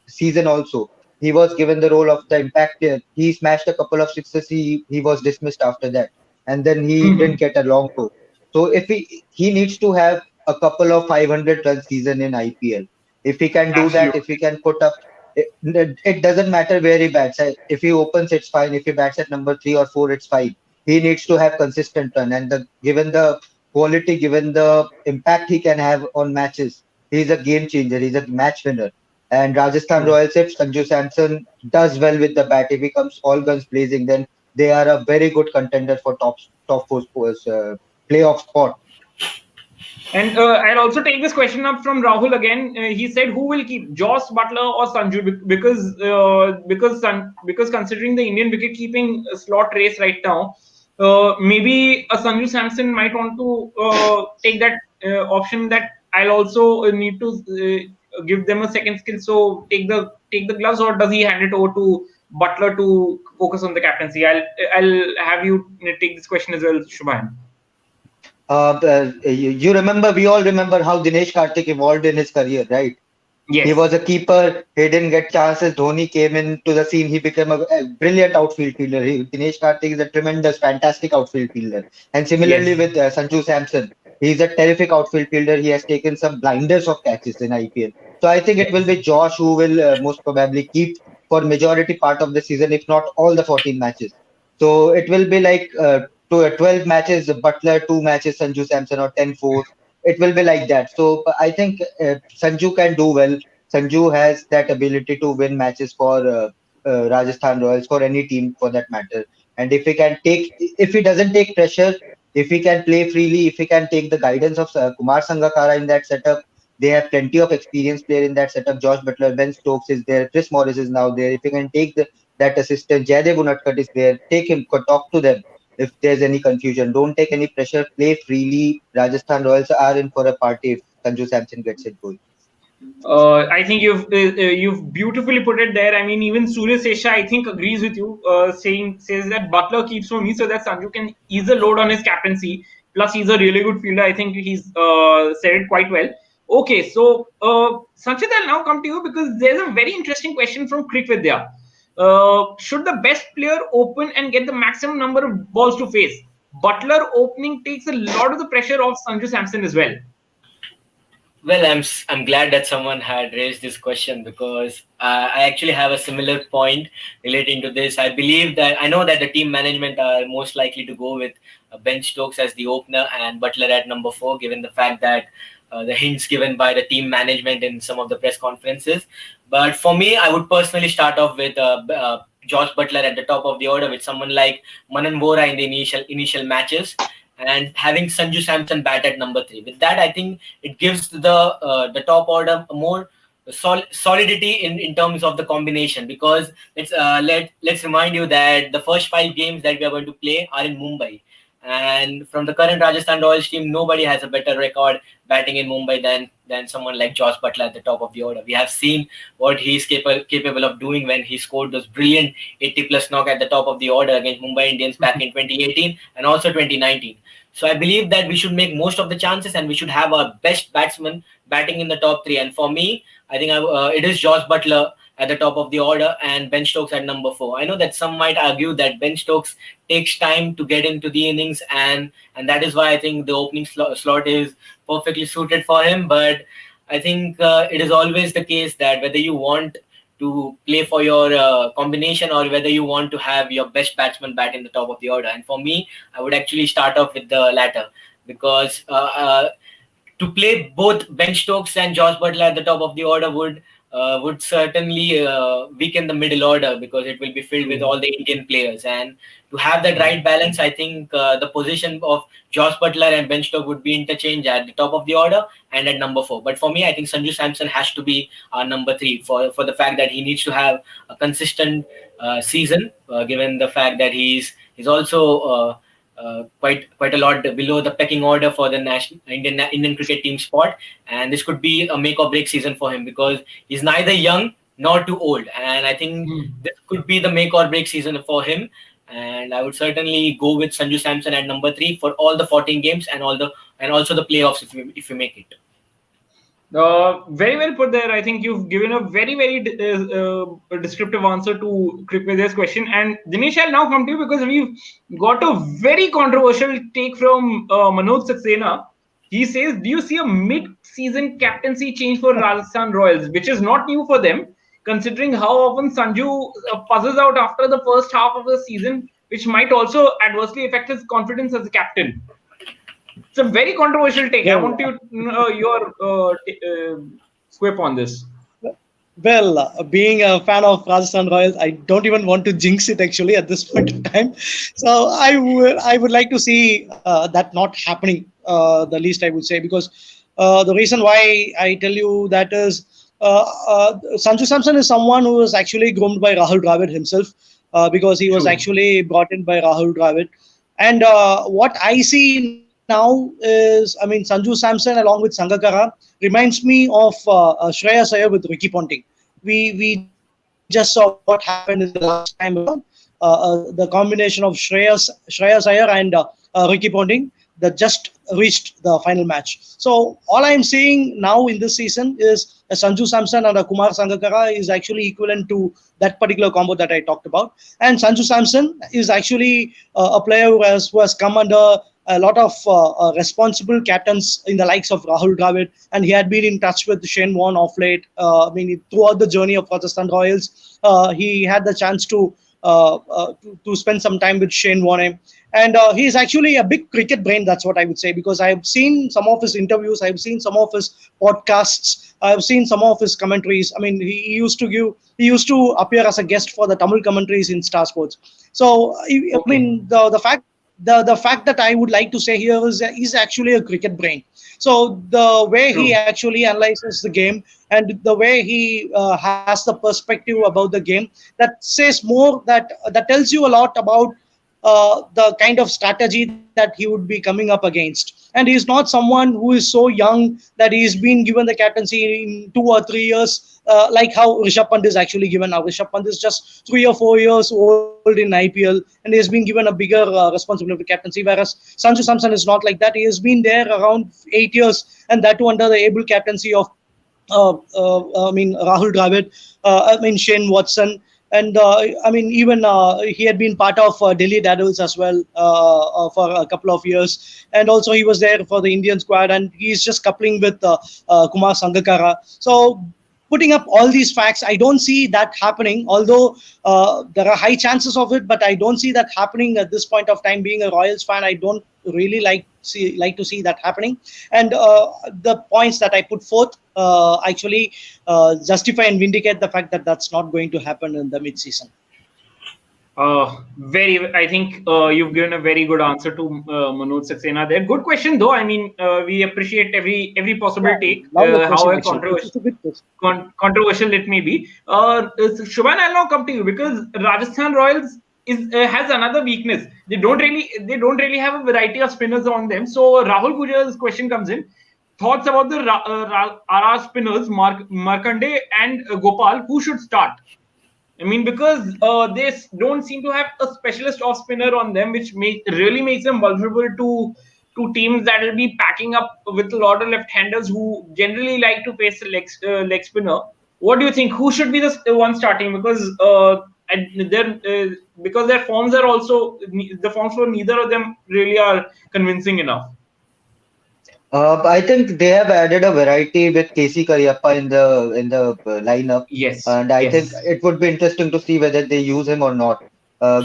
season also, he was given the role of the impact player. He smashed a couple of sixes. He was dismissed after that, and then he didn't Mhm. get a long throw. So if he needs to have a couple of 500 run season in IPL. If he can do that, if Absolutely. he can put up, it doesn't matter where he bats. If he opens, it's fine. If he bats at number 3 or 4, it's fine. He needs to have consistent run, and given the quality, given the impact he can have on matches, he's a game changer. He's a match winner. And Rajasthan True. Royals, if Sanju Samson does well with the bat, if he comes all guns blazing, then they are a very good contender for top four playoff spot. And I'll also take this question up from Rahul again. He said, "Who will keep Jos Buttler or Sanju?" Because considering the Indian wicket keeping slot race right now, maybe a Sanju Samson might want to take that option. That I'll also need to give them a second skill. So take the gloves, or does he hand it over to Butler to focus on the captaincy? I'll have you take this question as well, Shubhan. You remember, we all remember how Dinesh Karthik evolved in his career, right? He Yes. was a keeper. He didn't get chances. Dhoni came into the scene. He became a brilliant outfield fielder. Dinesh Karthik is a tremendous, fantastic outfield fielder. And similarly Yes. with Sanju Samson, he's a terrific outfield fielder. He has taken some blinders of catches in IPL. So I think it will Yes. be Josh who will most probably keep for majority part of the season, if not all the 14 matches. So it will be like 12 matches Butler, 2 matches Sanju Samson, or 10-4. It will be like that. So I think Sanju can do well. Sanju has that ability to win matches for Rajasthan Royals, for any team for that matter. And if he doesn't take pressure, if he can play freely, if he can take the guidance of Kumar Sangakkara in that setup, they have plenty of experienced player in that setup. Josh Buttler, Ben Stokes is there, Chris Morris is now there. If he can take that assistant, Jaydev Unadkat is there, take him, talk to them. If there's any confusion, don't take any pressure, play freely. Rajasthan Royals are in for a party if Sanju Samson gets it going. I think you've beautifully put it there. I mean, even Surya Sesha, I think, agrees with you, says that Butler keeps for me so that Sanju can ease the load on his captaincy. Plus, he's a really good fielder. I think he's said it quite well. Okay, so Sanchit, I'll now come to you because there's a very interesting question from Crick Vidya. Should the best player open and get the maximum number of balls to face? Butler opening takes a lot of the pressure off Sanju Samson as well. Well, I'm glad that someone had raised this question because I actually have a similar point relating to this. I believe that I know that the team management are most likely to go with Ben Stokes as the opener and Butler at number 4, given the fact that the hints given by the team management in some of the press conferences. But for me, I would personally start off with Jos Buttler at the top of the order with someone like Manan Vora in the initial matches, and having Sanju Samson bat at number 3. With that, I think it gives the top order a more solidity in terms of the combination, because let's remind you that the first 5 games that we are going to play are in Mumbai, and from the current Rajasthan Royals team, nobody has a better record batting in Mumbai than someone like Jos Buttler at the top of the order. We have seen what he's capable of doing when he scored those brilliant 80 plus knock at the top of the order against Mumbai Indians back in 2018 and also 2019. So I believe that we should make most of the chances and we should have our best batsman batting in the top 3. And for me, I think it is Jos Buttler at the top of the order and Ben Stokes at number 4. I know that some might argue that Ben Stokes takes time to get into the innings, and that is why I think the opening slot is perfectly suited for him. But I think it is always the case that whether you want to play for your combination or whether you want to have your best batsman bat in the top of the order. And for me, I would actually start off with the latter, because to play both Ben Stokes and Jos Buttler at the top of the order would certainly weaken the middle order, because it will be filled with all the Indian players. And to have that right balance, I think the position of Jos Buttler and Ben Stokes would be interchanged at the top of the order and at number 4. But for me, I think Sanju Samson has to be our number 3 for the fact that he needs to have a consistent season, given the fact that he's also quite a lot below the pecking order for the national Indian cricket team spot, and this could be a make or break season for him, because he's neither young nor too old, and I think this could be the make or break season for him. And I would certainly go with Sanju Samson at number 3 for all the 14 games and also the playoffs if you make it. Very well put there. I think you've given a very, very descriptive answer to Kripveda's question. And Dhinesh, I'll now come to you because we've got a very controversial take from Manoj Saxena. He says, do you see a mid-season captaincy change for Rajasthan Royals, which is not new for them, considering how often Sanju puzzles out after the first half of the season, which might also adversely affect his confidence as a captain? It's a very controversial take. I want your quip on this. Well, being a fan of Rajasthan Royals, I don't even want to jinx it actually at this point in time. So I would like to see that not happening. The least I would say, because the reason why I tell you that is Sanju Samson is someone who was actually groomed by Rahul Dravid himself, because he was actually brought in by Rahul Dravid. And what I see now is, I mean, Sanju Samson along with Sangakkara reminds me of Shreyas Iyer with Ricky Ponting. We just saw what happened in the last time around. The combination of Shreyas Iyer and Ricky Ponting that just reached the final match. So all I'm seeing now in this season is a Sanju Samson and a Kumar Sangakkara is actually equivalent to that particular combo that I talked about. And Sanju Samson is actually a player who has come under a lot of responsible captains in the likes of Rahul Dravid, and he had been in touch with Shane Warne of late. I mean, throughout the journey of Rajasthan Royals, he had the chance to spend some time with Shane Warne. And he's actually a big cricket brain, that's what I would say, because I've seen some of his interviews, I've seen some of his podcasts, I've seen some of his commentaries. I mean, he used to appear as a guest for the Tamil commentaries in Star Sports. So, I mean, the fact that I would like to say here is he's actually a cricket brain. So the way he actually analyzes the game and the way he has the perspective about the game, that says more, that tells you a lot about the kind of strategy that he would be coming up against. And he's not someone who is so young that he's been given the captaincy in 2 or 3 years, like how Rishabh Pant is actually given now. Rishabh Pant is just 3 or 4 years old in IPL, and he has been given a bigger responsibility of captaincy, whereas Sanju Samson is not like that. He has been there around 8 years, and that too under the able captaincy of Rahul Dravid, Shane Watson. And I mean, even he had been part of Delhi Daredevils as well for a couple of years. And also he was there for the Indian squad, and he's just coupling with Kumar Sangakkara. So putting up all these facts, I don't see that happening, although there are high chances of it, but I don't see that happening at this point of time. Being a Royals fan, I don't really like to see that happening. And the points that I put forth actually justify and vindicate the fact that that's not going to happen in the mid-season. I think you've given a very good answer to Manoj Saxena there. Good question though. I mean, we appreciate every possible take, however controversial it may be. Shivam, I'll now come to you, because Rajasthan Royals has another weakness. They don't really have a variety of spinners on them. So Rahul Gujar's question comes in. Thoughts about the RR spinners, Markande and Gopal, who should start? I mean, because they don't seem to have a specialist off spinner on them, which really makes them vulnerable to teams that will be packing up with a lot of left-handers who generally like to face a leg spinner. What do you think? Who should be the one starting? And then because their forms are also the forms for neither of them really are convincing enough. I think they have added a variety with Casey Cariappa in the lineup, Yes, and I think yes, it would be interesting to see whether they use him or not.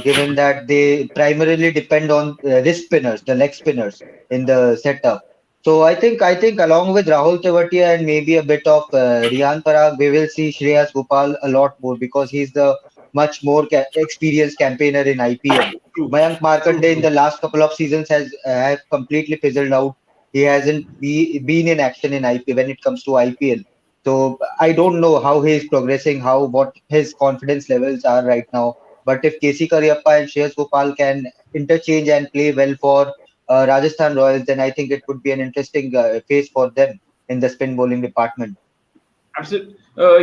Given that they primarily depend on wrist spinners, the leg spinners in the setup. So I think along with Rahul Tewatia and maybe a bit of Riyan Parag, we will see Shreyas Gopal a lot more because he's the much more experienced campaigner in IPL. true, Mayank true, Markanday in true. the last couple of seasons has have completely fizzled out. He hasn't been in action in IPL when it comes to IPL. So I don't know how he is progressing, how what his confidence levels are right now. But if KC Cariappa and Shreyas Gopal can interchange and play well for Rajasthan Royals, then I think it would be an interesting phase for them in the spin bowling department. Absolutely,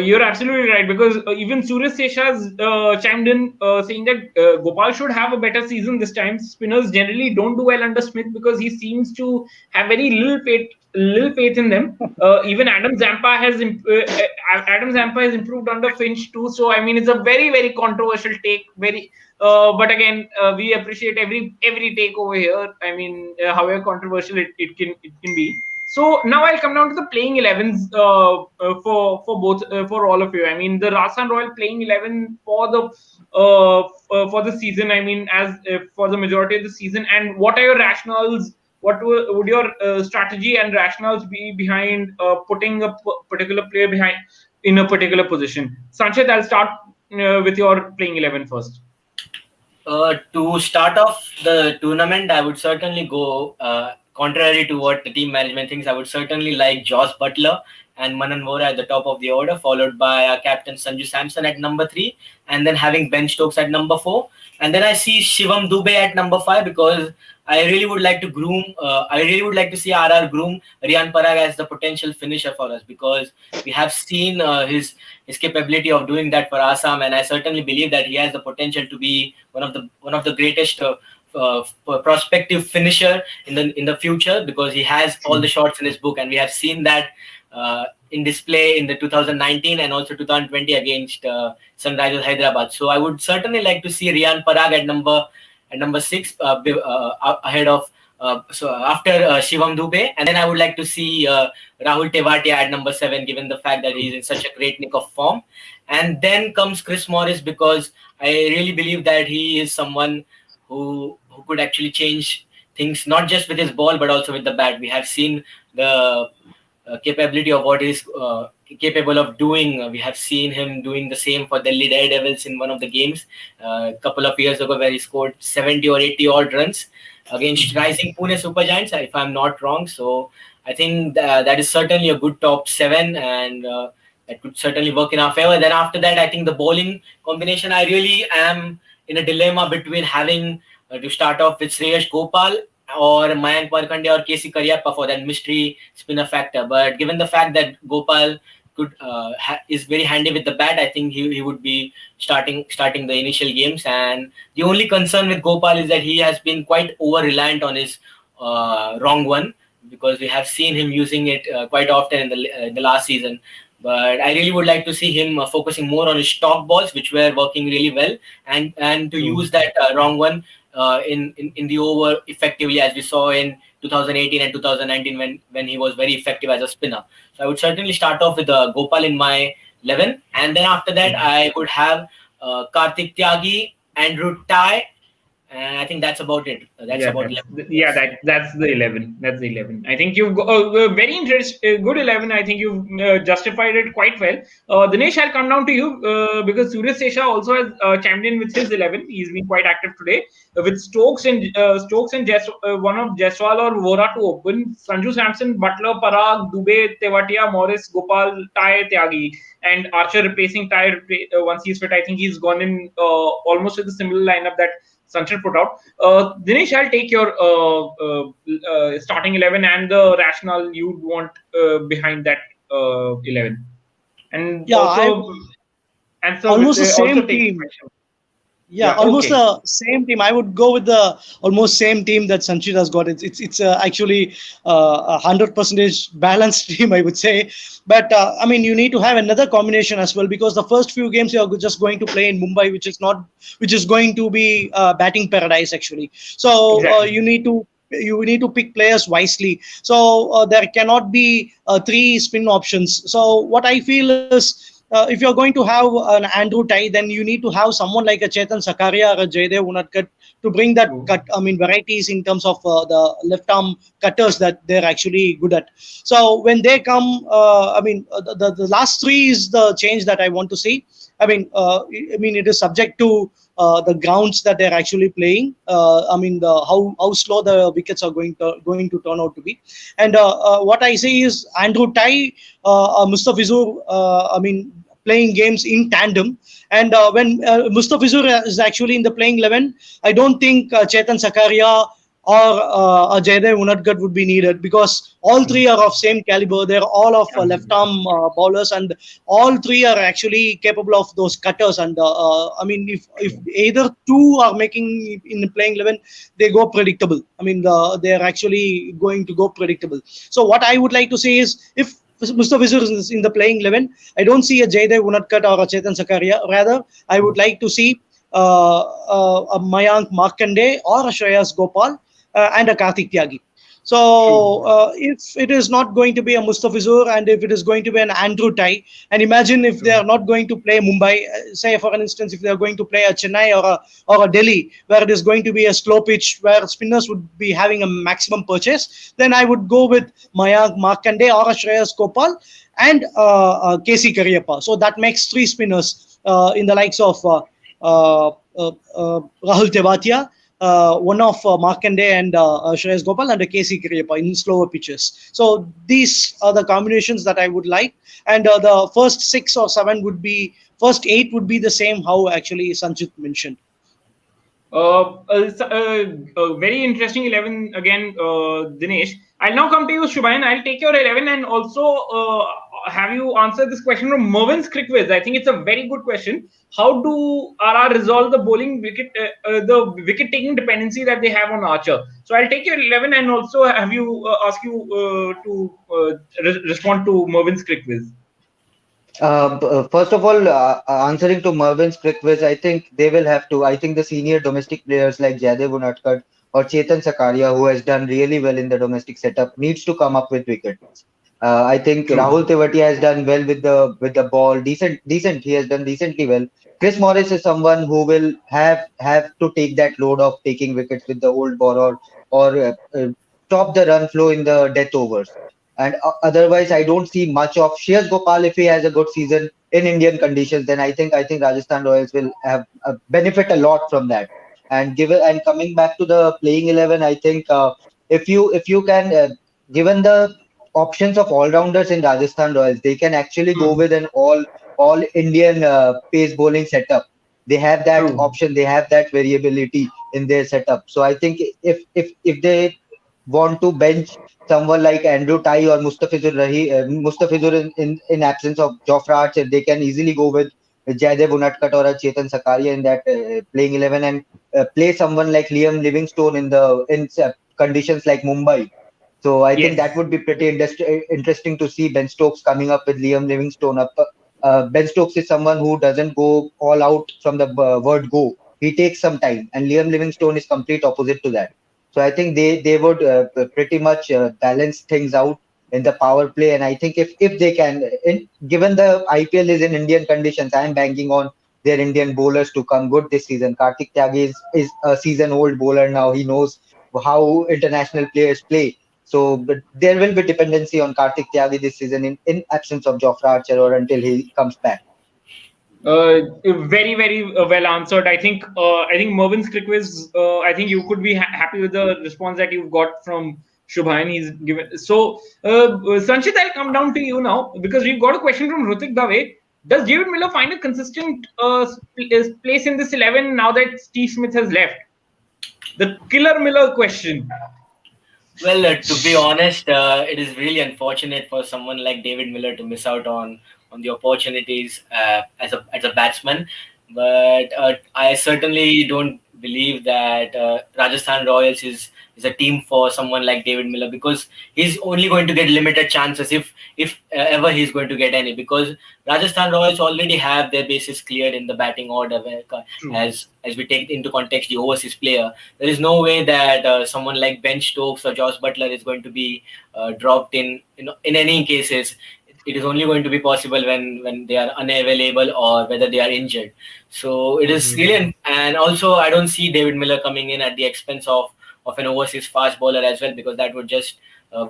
you're absolutely right because even Surya Sesha has chimed in saying that Gopal should have a better season this time. Spinners generally don't do well under Smith because he seems to have very little faith in them. Even Adam Zampa has improved under Finch too. So I mean, it's a very very controversial take. But again, we appreciate every take over here. I mean, however controversial it can be. So now I'll come down to the playing 11s for both for all of you. I mean, the Rajasthan Royal playing 11 for the season. I mean, as for the majority of the season. And what are your rationales? What would your strategy and rationales be behind putting a particular player behind in a particular position? Sanchit, I'll start with your playing 11 first. To start off the tournament, I would certainly go, contrary to what the team management thinks, I would certainly like Jos Buttler and Manan Vora at the top of the order, followed by our captain Sanju Samson at number 3, and then having Ben Stokes at number 4. And then I see Shivam Dube at number 5 because I really would like to I really would like to see RR groom Riyan Parag as the potential finisher for us because we have seen his capability of doing that for Assam, and I certainly believe that he has the potential to be one of the greatest prospective finisher in the future because he has all the shots in his book, and we have seen that in display in the 2019 and also 2020 against Sunrisers Hyderabad. So I would certainly like to see Riyan Parag at number 6 ahead of. So after Shivam Dube, and then I would like to see Rahul Tewatia at number 7, given the fact that he's in such a great nick of form. And then comes Chris Morris because I really believe that he is someone who could actually change things, not just with his ball but also with the bat. We have seen the capability of what he's capable of doing. We have seen him doing the same for Delhi Daredevils in one of the games a couple of years ago, where he scored 70 or 80 odd runs against rising Pune Super Giants, if I'm not wrong. So I think that is certainly a good top 7, and that could certainly work in our favor. Then after that, I think the bowling combination, I really am in a dilemma between having to start off with Shreyas Gopal or Mayank Markanday or KC Cariappa for that mystery spinner factor. But given the fact that Gopal is very handy with the bat, I think he would be starting the initial games. And the only concern with Gopal is that he has been quite over reliant on his wrong one, because we have seen him using it quite often in the last season. But I really would like to see him focusing more on his stock balls, which were working really well, and to use that wrong one in the over effectively, as we saw in 2018 and 2019 when he was very effective as a spinner. So I would certainly start off with Gopal in my 11, and then after that I would have Karthik Tyagi, Andrew Ty, and I think that's about it. That's Yeah, about that's 11. yeah, that's the 11. That's the 11. I think you've got a very good 11. I think you've justified it quite well. Dinesh, I'll come down to you because Surya Sesha also has chimed in with his 11. He's been quite active today with Stokes and one of Jaiswal or Vora to open. Sanju Samson, Butler, Parag, Dube, Tewatia, Morris, Gopal, Tai, Tyagi, and Archer replacing Tai once he's fit. I think he's gone in almost with a similar lineup that Sanchit put out. Dinesh, I'll take your starting 11 and the rationale you'd want behind that 11. And Yeah, also answer almost with the also same take team. question. Yeah, Yeah, almost okay. the same team. I would go with the almost same team that Sanchit has got. It's actually 100% balanced team, I would say. But I mean, you need to have another combination as well, because the first few games you are just going to play in Mumbai, which is going to be batting paradise actually. So Exactly. you need to pick players wisely. So there cannot be three spin options. So what I feel is, if you're going to have an Andrew Ty, then you need to have someone like a Chetan Sakaria or a Jaydev Unadkat to bring that True. cut. I mean, varieties in terms of the left arm cutters that they're actually good at. So when they come, I mean, the last three is the change that I want to see. I mean, it is subject to the grounds that they're actually playing. I mean, how slow the wickets are going to turn out to be. And what I say is Andrew Ty, Mustafizur, I mean, playing games in tandem. And when Mustafizur is actually in the playing 11, I don't think Chetan Sakaria or Jaydev Unadkat would be needed, because all True. three are of same caliber. They're all of left Absolutely. arm bowlers, and all three are actually capable of those cutters. And I mean, if True. either two are making in the playing 11, they go predictable. I mean, they're actually going to go predictable. So what I would like to say is, if Mustafizur is in the playing 11, I don't see a Jaydev Unadkat or a Chetan Sakaria. Rather, I would like to see a Mayank Markande or a Shreyas Gopal and a Karthik Tyagi. True. So if it is not going to be a Mustafizur, and if it is going to be an Andrew Ty, and imagine if they True. are not going to play Mumbai, say for an instance, if they are going to play a Chennai or a Delhi, where it is going to be a slow pitch, where spinners would be having a maximum purchase, then I would go with Mayank Markande or a Shreyas Gopal and KC Kariyappa. So that makes three spinners in the likes of Rahul Tewatia, one of Markande and Shreyas Gopal, and KC Kiriyappa in slower pitches. So these are the combinations that I would like. And the first 6 or 7 would be, first 8 would be the same, how actually Sanchit mentioned. Very interesting 11 again, Dinesh. I'll now come to you, Shubhayan. I'll take your 11 and also have you answer this question from Mervin's Crick Quiz. I think it's a very good question. How do RR resolve the bowling wicket, the wicket taking dependency that they have on Archer? So I'll take your 11 and also have you ask you to respond to Mervin's Crick Quiz. First of all, answering to Mervin's quick quiz, I think they will have to. I think the senior domestic players like Jaydev Unadkat or Chetan Sakaria, who has done really well in the domestic setup, needs to come up with wickets. I think True. Rahul Tewatia has done well with the ball. Decent. He has done decently well. Chris Morris is someone who will have to take that load of taking wickets with the old ball, or stop the run flow in the death overs. And otherwise, I don't see much of Shreyas Gopal. If he has a good season in Indian conditions, then I think Rajasthan Royals will have benefit a lot from that. And coming back to the playing 11, I think if you can, given the options of all rounders in Rajasthan Royals, they can actually go Hmm. with an all Indian pace bowling setup. They have that True. option. They have that variability in their setup. So I think if they want to bench someone like Andrew Ty or Mustafizur in absence of Jofra Archer, they can easily go with Jaydev Unadkat or a Chetan Sakaria in that playing 11, and play someone like Liam Livingstone in conditions like Mumbai. So I think that Yes. would be pretty interesting to see Ben Stokes coming up with Liam Livingstone up. Ben Stokes is someone who doesn't go all out from the word go. He takes some time, and Liam Livingstone is complete opposite to that. So I think they would pretty much balance things out in the power play. And I think if they can, given the IPL is in Indian conditions, I am banking on their Indian bowlers to come good this season. Karthik Tyagi is a season old bowler now. He knows how international players play. So, but there will be dependency on Karthik Tyagi this season in absence of Jofra Archer or until he comes back. Very very well answered. I think Mervin's Crick Quiz. I think you could be happy with the response that you've got from Shubhayan. He's given. So Sanchit, I'll come down to you now because we've got a question from Rutik Dave. Does David Miller find a consistent place in this 11 now that Steve Smith has left? The Killer Miller question. Well, to be honest, it is really unfortunate for someone like David Miller to miss out on the opportunities as a batsman. but I certainly don't believe that Rajasthan Royals is a team for someone like David Miller, because he's only going to get limited chances if ever he's going to get any, because Rajasthan Royals already have their bases cleared in the batting order. Where, True. as we take into context the overseas player, there is no way that someone like Ben Stokes or Jos Buttler is going to be dropped in any cases. It is only going to be possible when they are unavailable or whether they are injured. So it is really, and also I don't see David Miller coming in at the expense of an overseas fast bowler as well, because that would just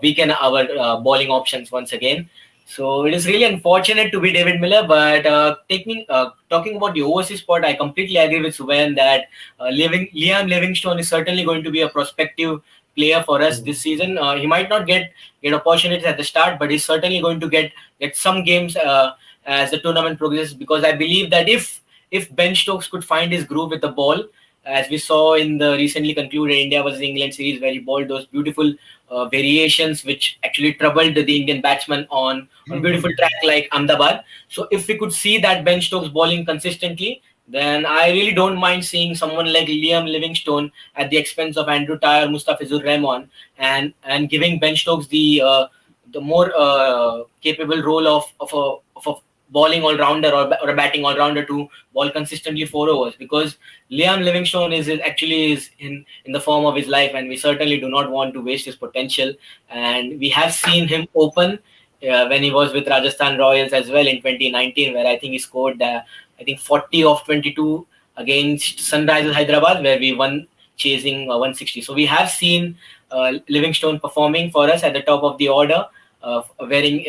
weaken our bowling options once again. So it is really unfortunate to be David Miller, but talking about the overseas spot, I completely agree with Subhayan that Liam Livingstone is certainly going to be a prospective player for us this season. He might not get opportunities at the start, but he's certainly going to get some games as the tournament progresses, because I believe that if Ben Stokes could find his groove with the ball, as we saw in the recently concluded India versus England series, where he bowled those beautiful variations which actually troubled the Indian batsman on beautiful track like Ahmedabad. So if we could see that Ben Stokes bowling consistently, then I really don't mind seeing someone like Liam Livingstone at the expense of Andrew Tyre, Mustafizur, Rahman, and giving Ben Stokes the more capable role of a bowling all rounder or a batting all rounder to bowl consistently 4 overs, because Liam Livingstone is actually is in the form of his life, and we certainly do not want to waste his potential. And we have seen him open when he was with Rajasthan Royals as well in 2019, where I think he scored 40 of 22 against Sunrisers Hyderabad, where we won chasing 160. So we have seen Livingstone performing for us at the top of the order, wearing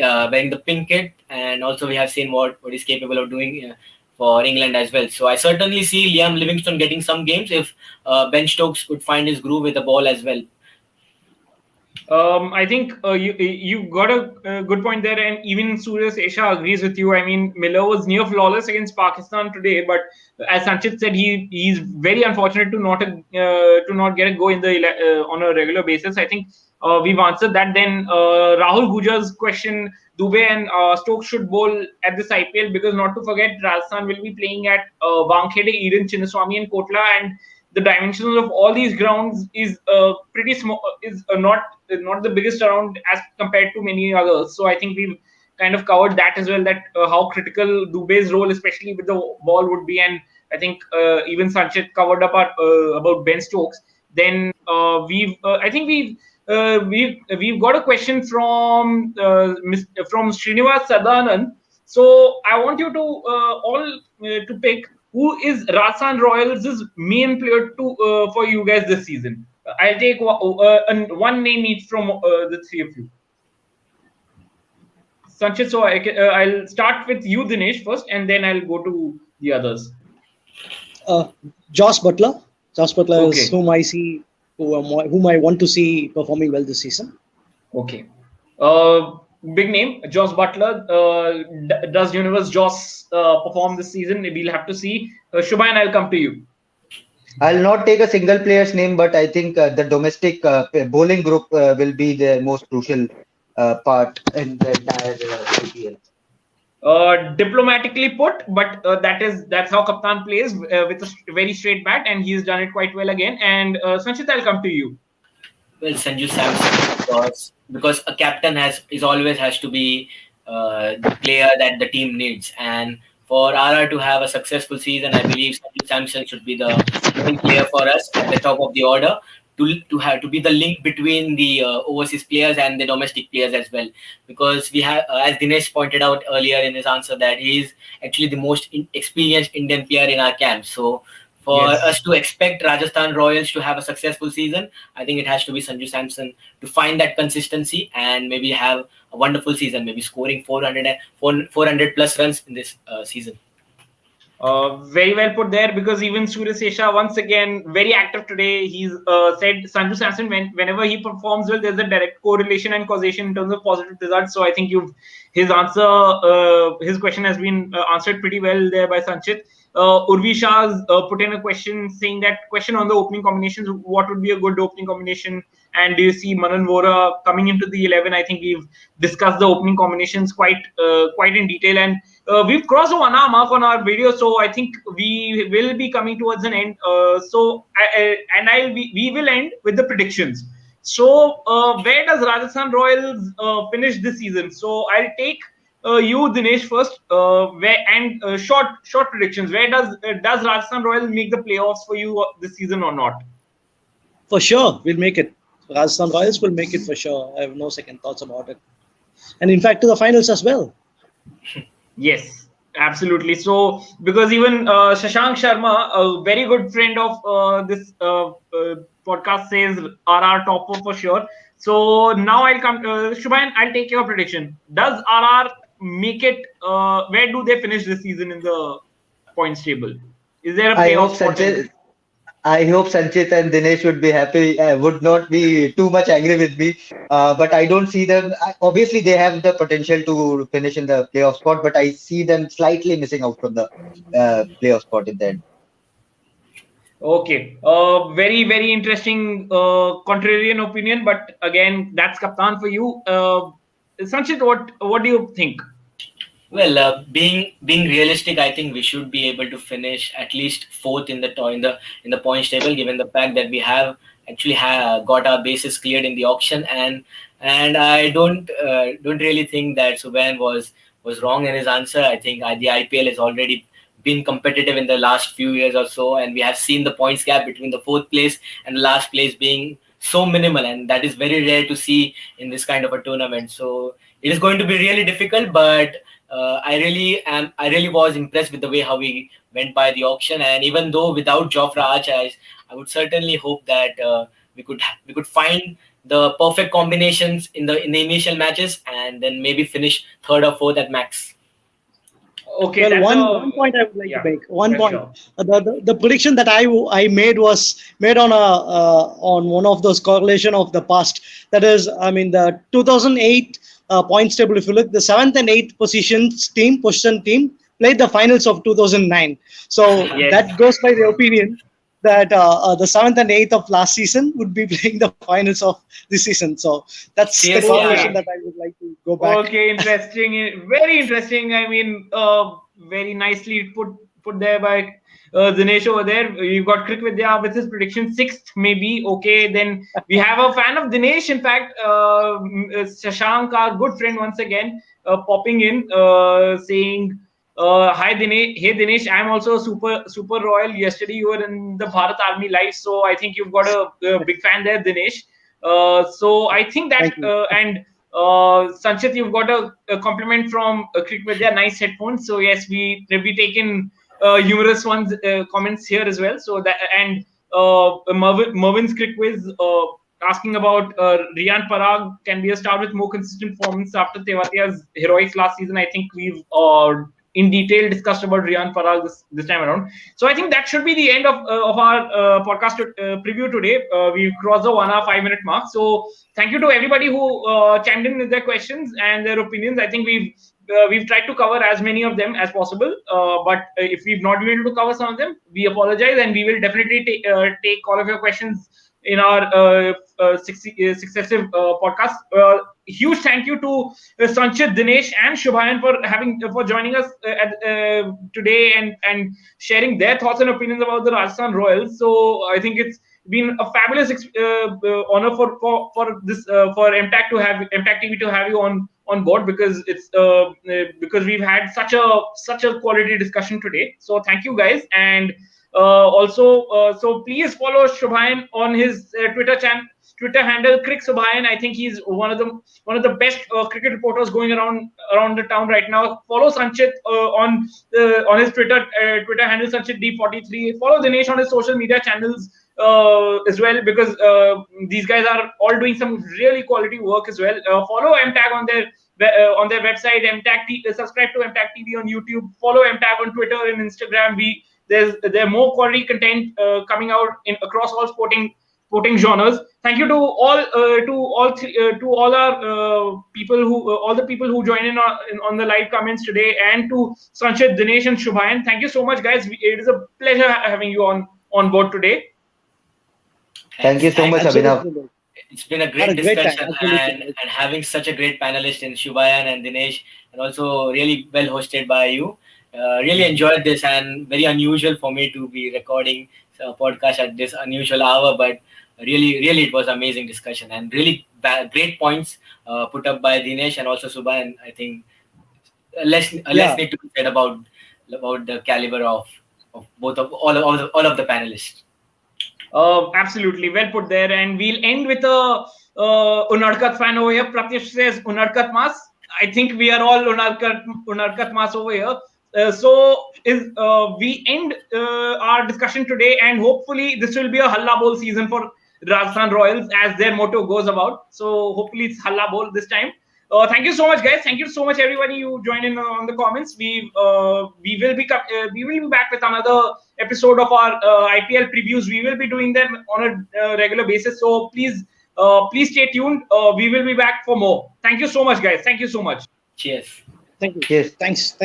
the pink kit, and also we have seen what he's capable of doing for England as well. So I certainly see Liam Livingstone getting some games if Ben Stokes could find his groove with the ball as well. I think you got a good point there, and even Surya Sesha agrees with you. I mean, Miller was near flawless against Pakistan today, but as Sanchit said, he's very unfortunate to not get a go in the on a regular basis. I think we've answered that. Then Rahul Guja's question: Dube and Stokes should bowl at this IPL, because not to forget, Rajasthan will be playing at Wankhede, Eden, Chinnaswamy, and Kotla, and the dimensions of all these grounds is pretty small, is not the biggest around as compared to many others. So I think we've kind of covered that as well, that how critical Dube's role, especially with the ball, would be. And I think even Sanchit covered up about Ben Stokes. Then I think we've got a question from Srinivas Sadanand. So I want you to all to pick who is Rajasthan Royals' main player for you guys this season. I'll take one name each from the three of you. Sanchit, so I'll start with you, Dhinesh, first, and then I'll go to the others. Jos Buttler. Jos Buttler Okay. is whom I see, whom I want to see performing well this season. Okay. Big name, Jos Buttler. Does Universe Jos perform this season? We'll have to see. Shubhayan, I'll come to you. I'll not take a single player's name, but I think the domestic bowling group will be the most crucial part in the entire IPL. Diplomatically put, but that's how Kaptan plays with a very straight bat, and he's done it quite well again. And Sanchit, I'll come to you. Well, Sanju Samson, because a captain always has to be the player that the team needs, and for RR to have a successful season, I believe Sanju Samson should be the main player for us at the top of the order, to be the link between the overseas players and the domestic players as well, because we have, as Dhinesh pointed out earlier in his answer, that he is actually the most experienced Indian player in our camp. So for us to expect Rajasthan Royals to have a successful season, I think it has to be Sanju Samson to find that consistency and maybe have a wonderful season, maybe scoring 400 plus runs in this season. Very well put there, because even Surya Sesha, once again, very active today. He's said Sanju Samson, whenever he performs well, there's a direct correlation and causation in terms of positive results. So I think his question has been answered pretty well there by Sanchit. Urvi Shah's put in a question saying that question on the opening combinations, what would be a good opening combination And do you see Manan Vora coming into the 11? I think we've discussed the opening combinations quite in detail, and we've crossed the 1 hour mark on our video, so I think we will be coming towards an end. We will end with the predictions. So where does Rajasthan Royals finish this season? So I'll take you, Dhinesh, first. Short predictions. Where does Rajasthan Royals make the playoffs for you this season or not? For sure, we'll make it. Rajasthan Royals will make it for sure. I have no second thoughts about it. And in fact, to the finals as well. Yes, absolutely. So, because even Shashank Sharma, a very good friend of this podcast, says RR topper for sure. So now I'll come, Shubhayan, I'll take your prediction. Does RR make it? Where do they finish this season in the points table? Is there a playoff spot? I hope Sanchit and Dhinesh would be happy, would not be too much angry with me. But I don't see them. Obviously, they have the potential to finish in the playoff spot, but I see them slightly missing out from the playoff spot in the end. Okay, very very interesting contrarian opinion, but again, that's Kaptan for you. Sanchit, what do you think? Well, being realistic, I think we should be able to finish at least fourth in the points table, given the fact that we have actually got our bases cleared in the auction, and I don't really think that Subhayan was wrong in his answer. I think the IPL has already been competitive in the last few years or so, and we have seen the points gap between the fourth place and the last place being so minimal, and that is very rare to see in this kind of a tournament. So it is going to be really difficult, but I really was impressed with the way how we went by the auction, and even though without Jofra Archer, I would certainly hope that we could find the perfect combinations in the initial matches, and then maybe finish third or fourth at max. Okay, well, one point I would like to make. One point. Sure. The prediction that I made was made on on one of those correlation of the past. That is, I mean, the 2008 points table. If you look, the 7th and 8th position team played the finals of 2009. So Yes. that goes by the opinion that the 7th and 8th of last season would be playing the finals of this season. So that's the correlation that I would like to go back. Okay, interesting. Very interesting. I mean, very nicely put there by Dhinesh over there. You've got Crick Vidya with his prediction 6th, maybe. Okay, then we have a fan of Dhinesh. In fact, Shashank, our good friend, once again, popping in, saying, hi Dinesh. Hey Dinesh, I'm also a super royal. Yesterday you were in the Bharat Army live, so I think you've got a big fan there, Dinesh. So I think that and Sanchit, you've got a compliment from Crick Vidya, nice headphones. So yes, we taken humorous ones comments here as well. So that and Mervin's Crick Quiz asking about Riyan Parag can be a star with more consistent performance after Tewatia's heroics last season. I think we've in detail discussed about Riyan Parag this time around. So I think that should be the end of our podcast preview today. We've crossed the 1 hour 5 minute mark. So thank you to everybody who chimed in with their questions and their opinions. I think we've tried to cover as many of them as possible. But if we've not been able to cover some of them, we apologize, and we will definitely take all of your questions in our successive podcast. Huge thank you to Sanchit, Dhinesh, and Subhayan for joining us today and sharing their thoughts and opinions about the Rajasthan Royals. So I think it's been a fabulous honor for this for MTAG TV to have you on board, because it's because we've had such a quality discussion today. So thank you guys, and so please follow Subhayan on his Twitter handle, Crick Subhayan. I think he's one of the best cricket reporters going around the town right now. Follow Sanchit on his Twitter handle, Sanchit D43. Follow Dhinesh on his social media channels as well, because these guys are all doing some really quality work as well. Follow MTAG on their website, MTAG. Subscribe to MTAG TV on YouTube. Follow MTAG on Twitter and Instagram. There are more quality content coming out across all sporting genres. Thank you to all our people all the people who join in on the live comments today, and to Sanchit, Dhinesh, and Subhayan. Thank you so much, guys. It is a pleasure having you on board today. Thank you so much, Abhinav. It's been a Had great a great time. discussion, Absolutely. and having such a great panelist in Shubayan and Dinesh, and also really well hosted by you. Really enjoyed this, and very unusual for me to be recording a podcast at this unusual hour. But really, it was amazing discussion and really great points put up by Dinesh and also Shubayan. I think less Yeah. need to be said about the caliber of both of all of the panelists. Absolutely, well put there. And we'll end with a Unadkat fan over here. Pratyush says Unadkat Mas. I think we are all Unadkat Mas over here. We end our discussion today, and hopefully this will be a Halla Bowl season for Rajasthan Royals, as their motto goes about. So hopefully it's Halla Bowl this time. Thank you so much, guys. Thank you so much, everybody who joined in on the comments. We will be back with another episode of our IPL previews. We will be doing them on a regular basis. So please stay tuned. We will be back for more. Thank you so much, guys. Thank you so much. Cheers. Thank you. Yes. Thanks.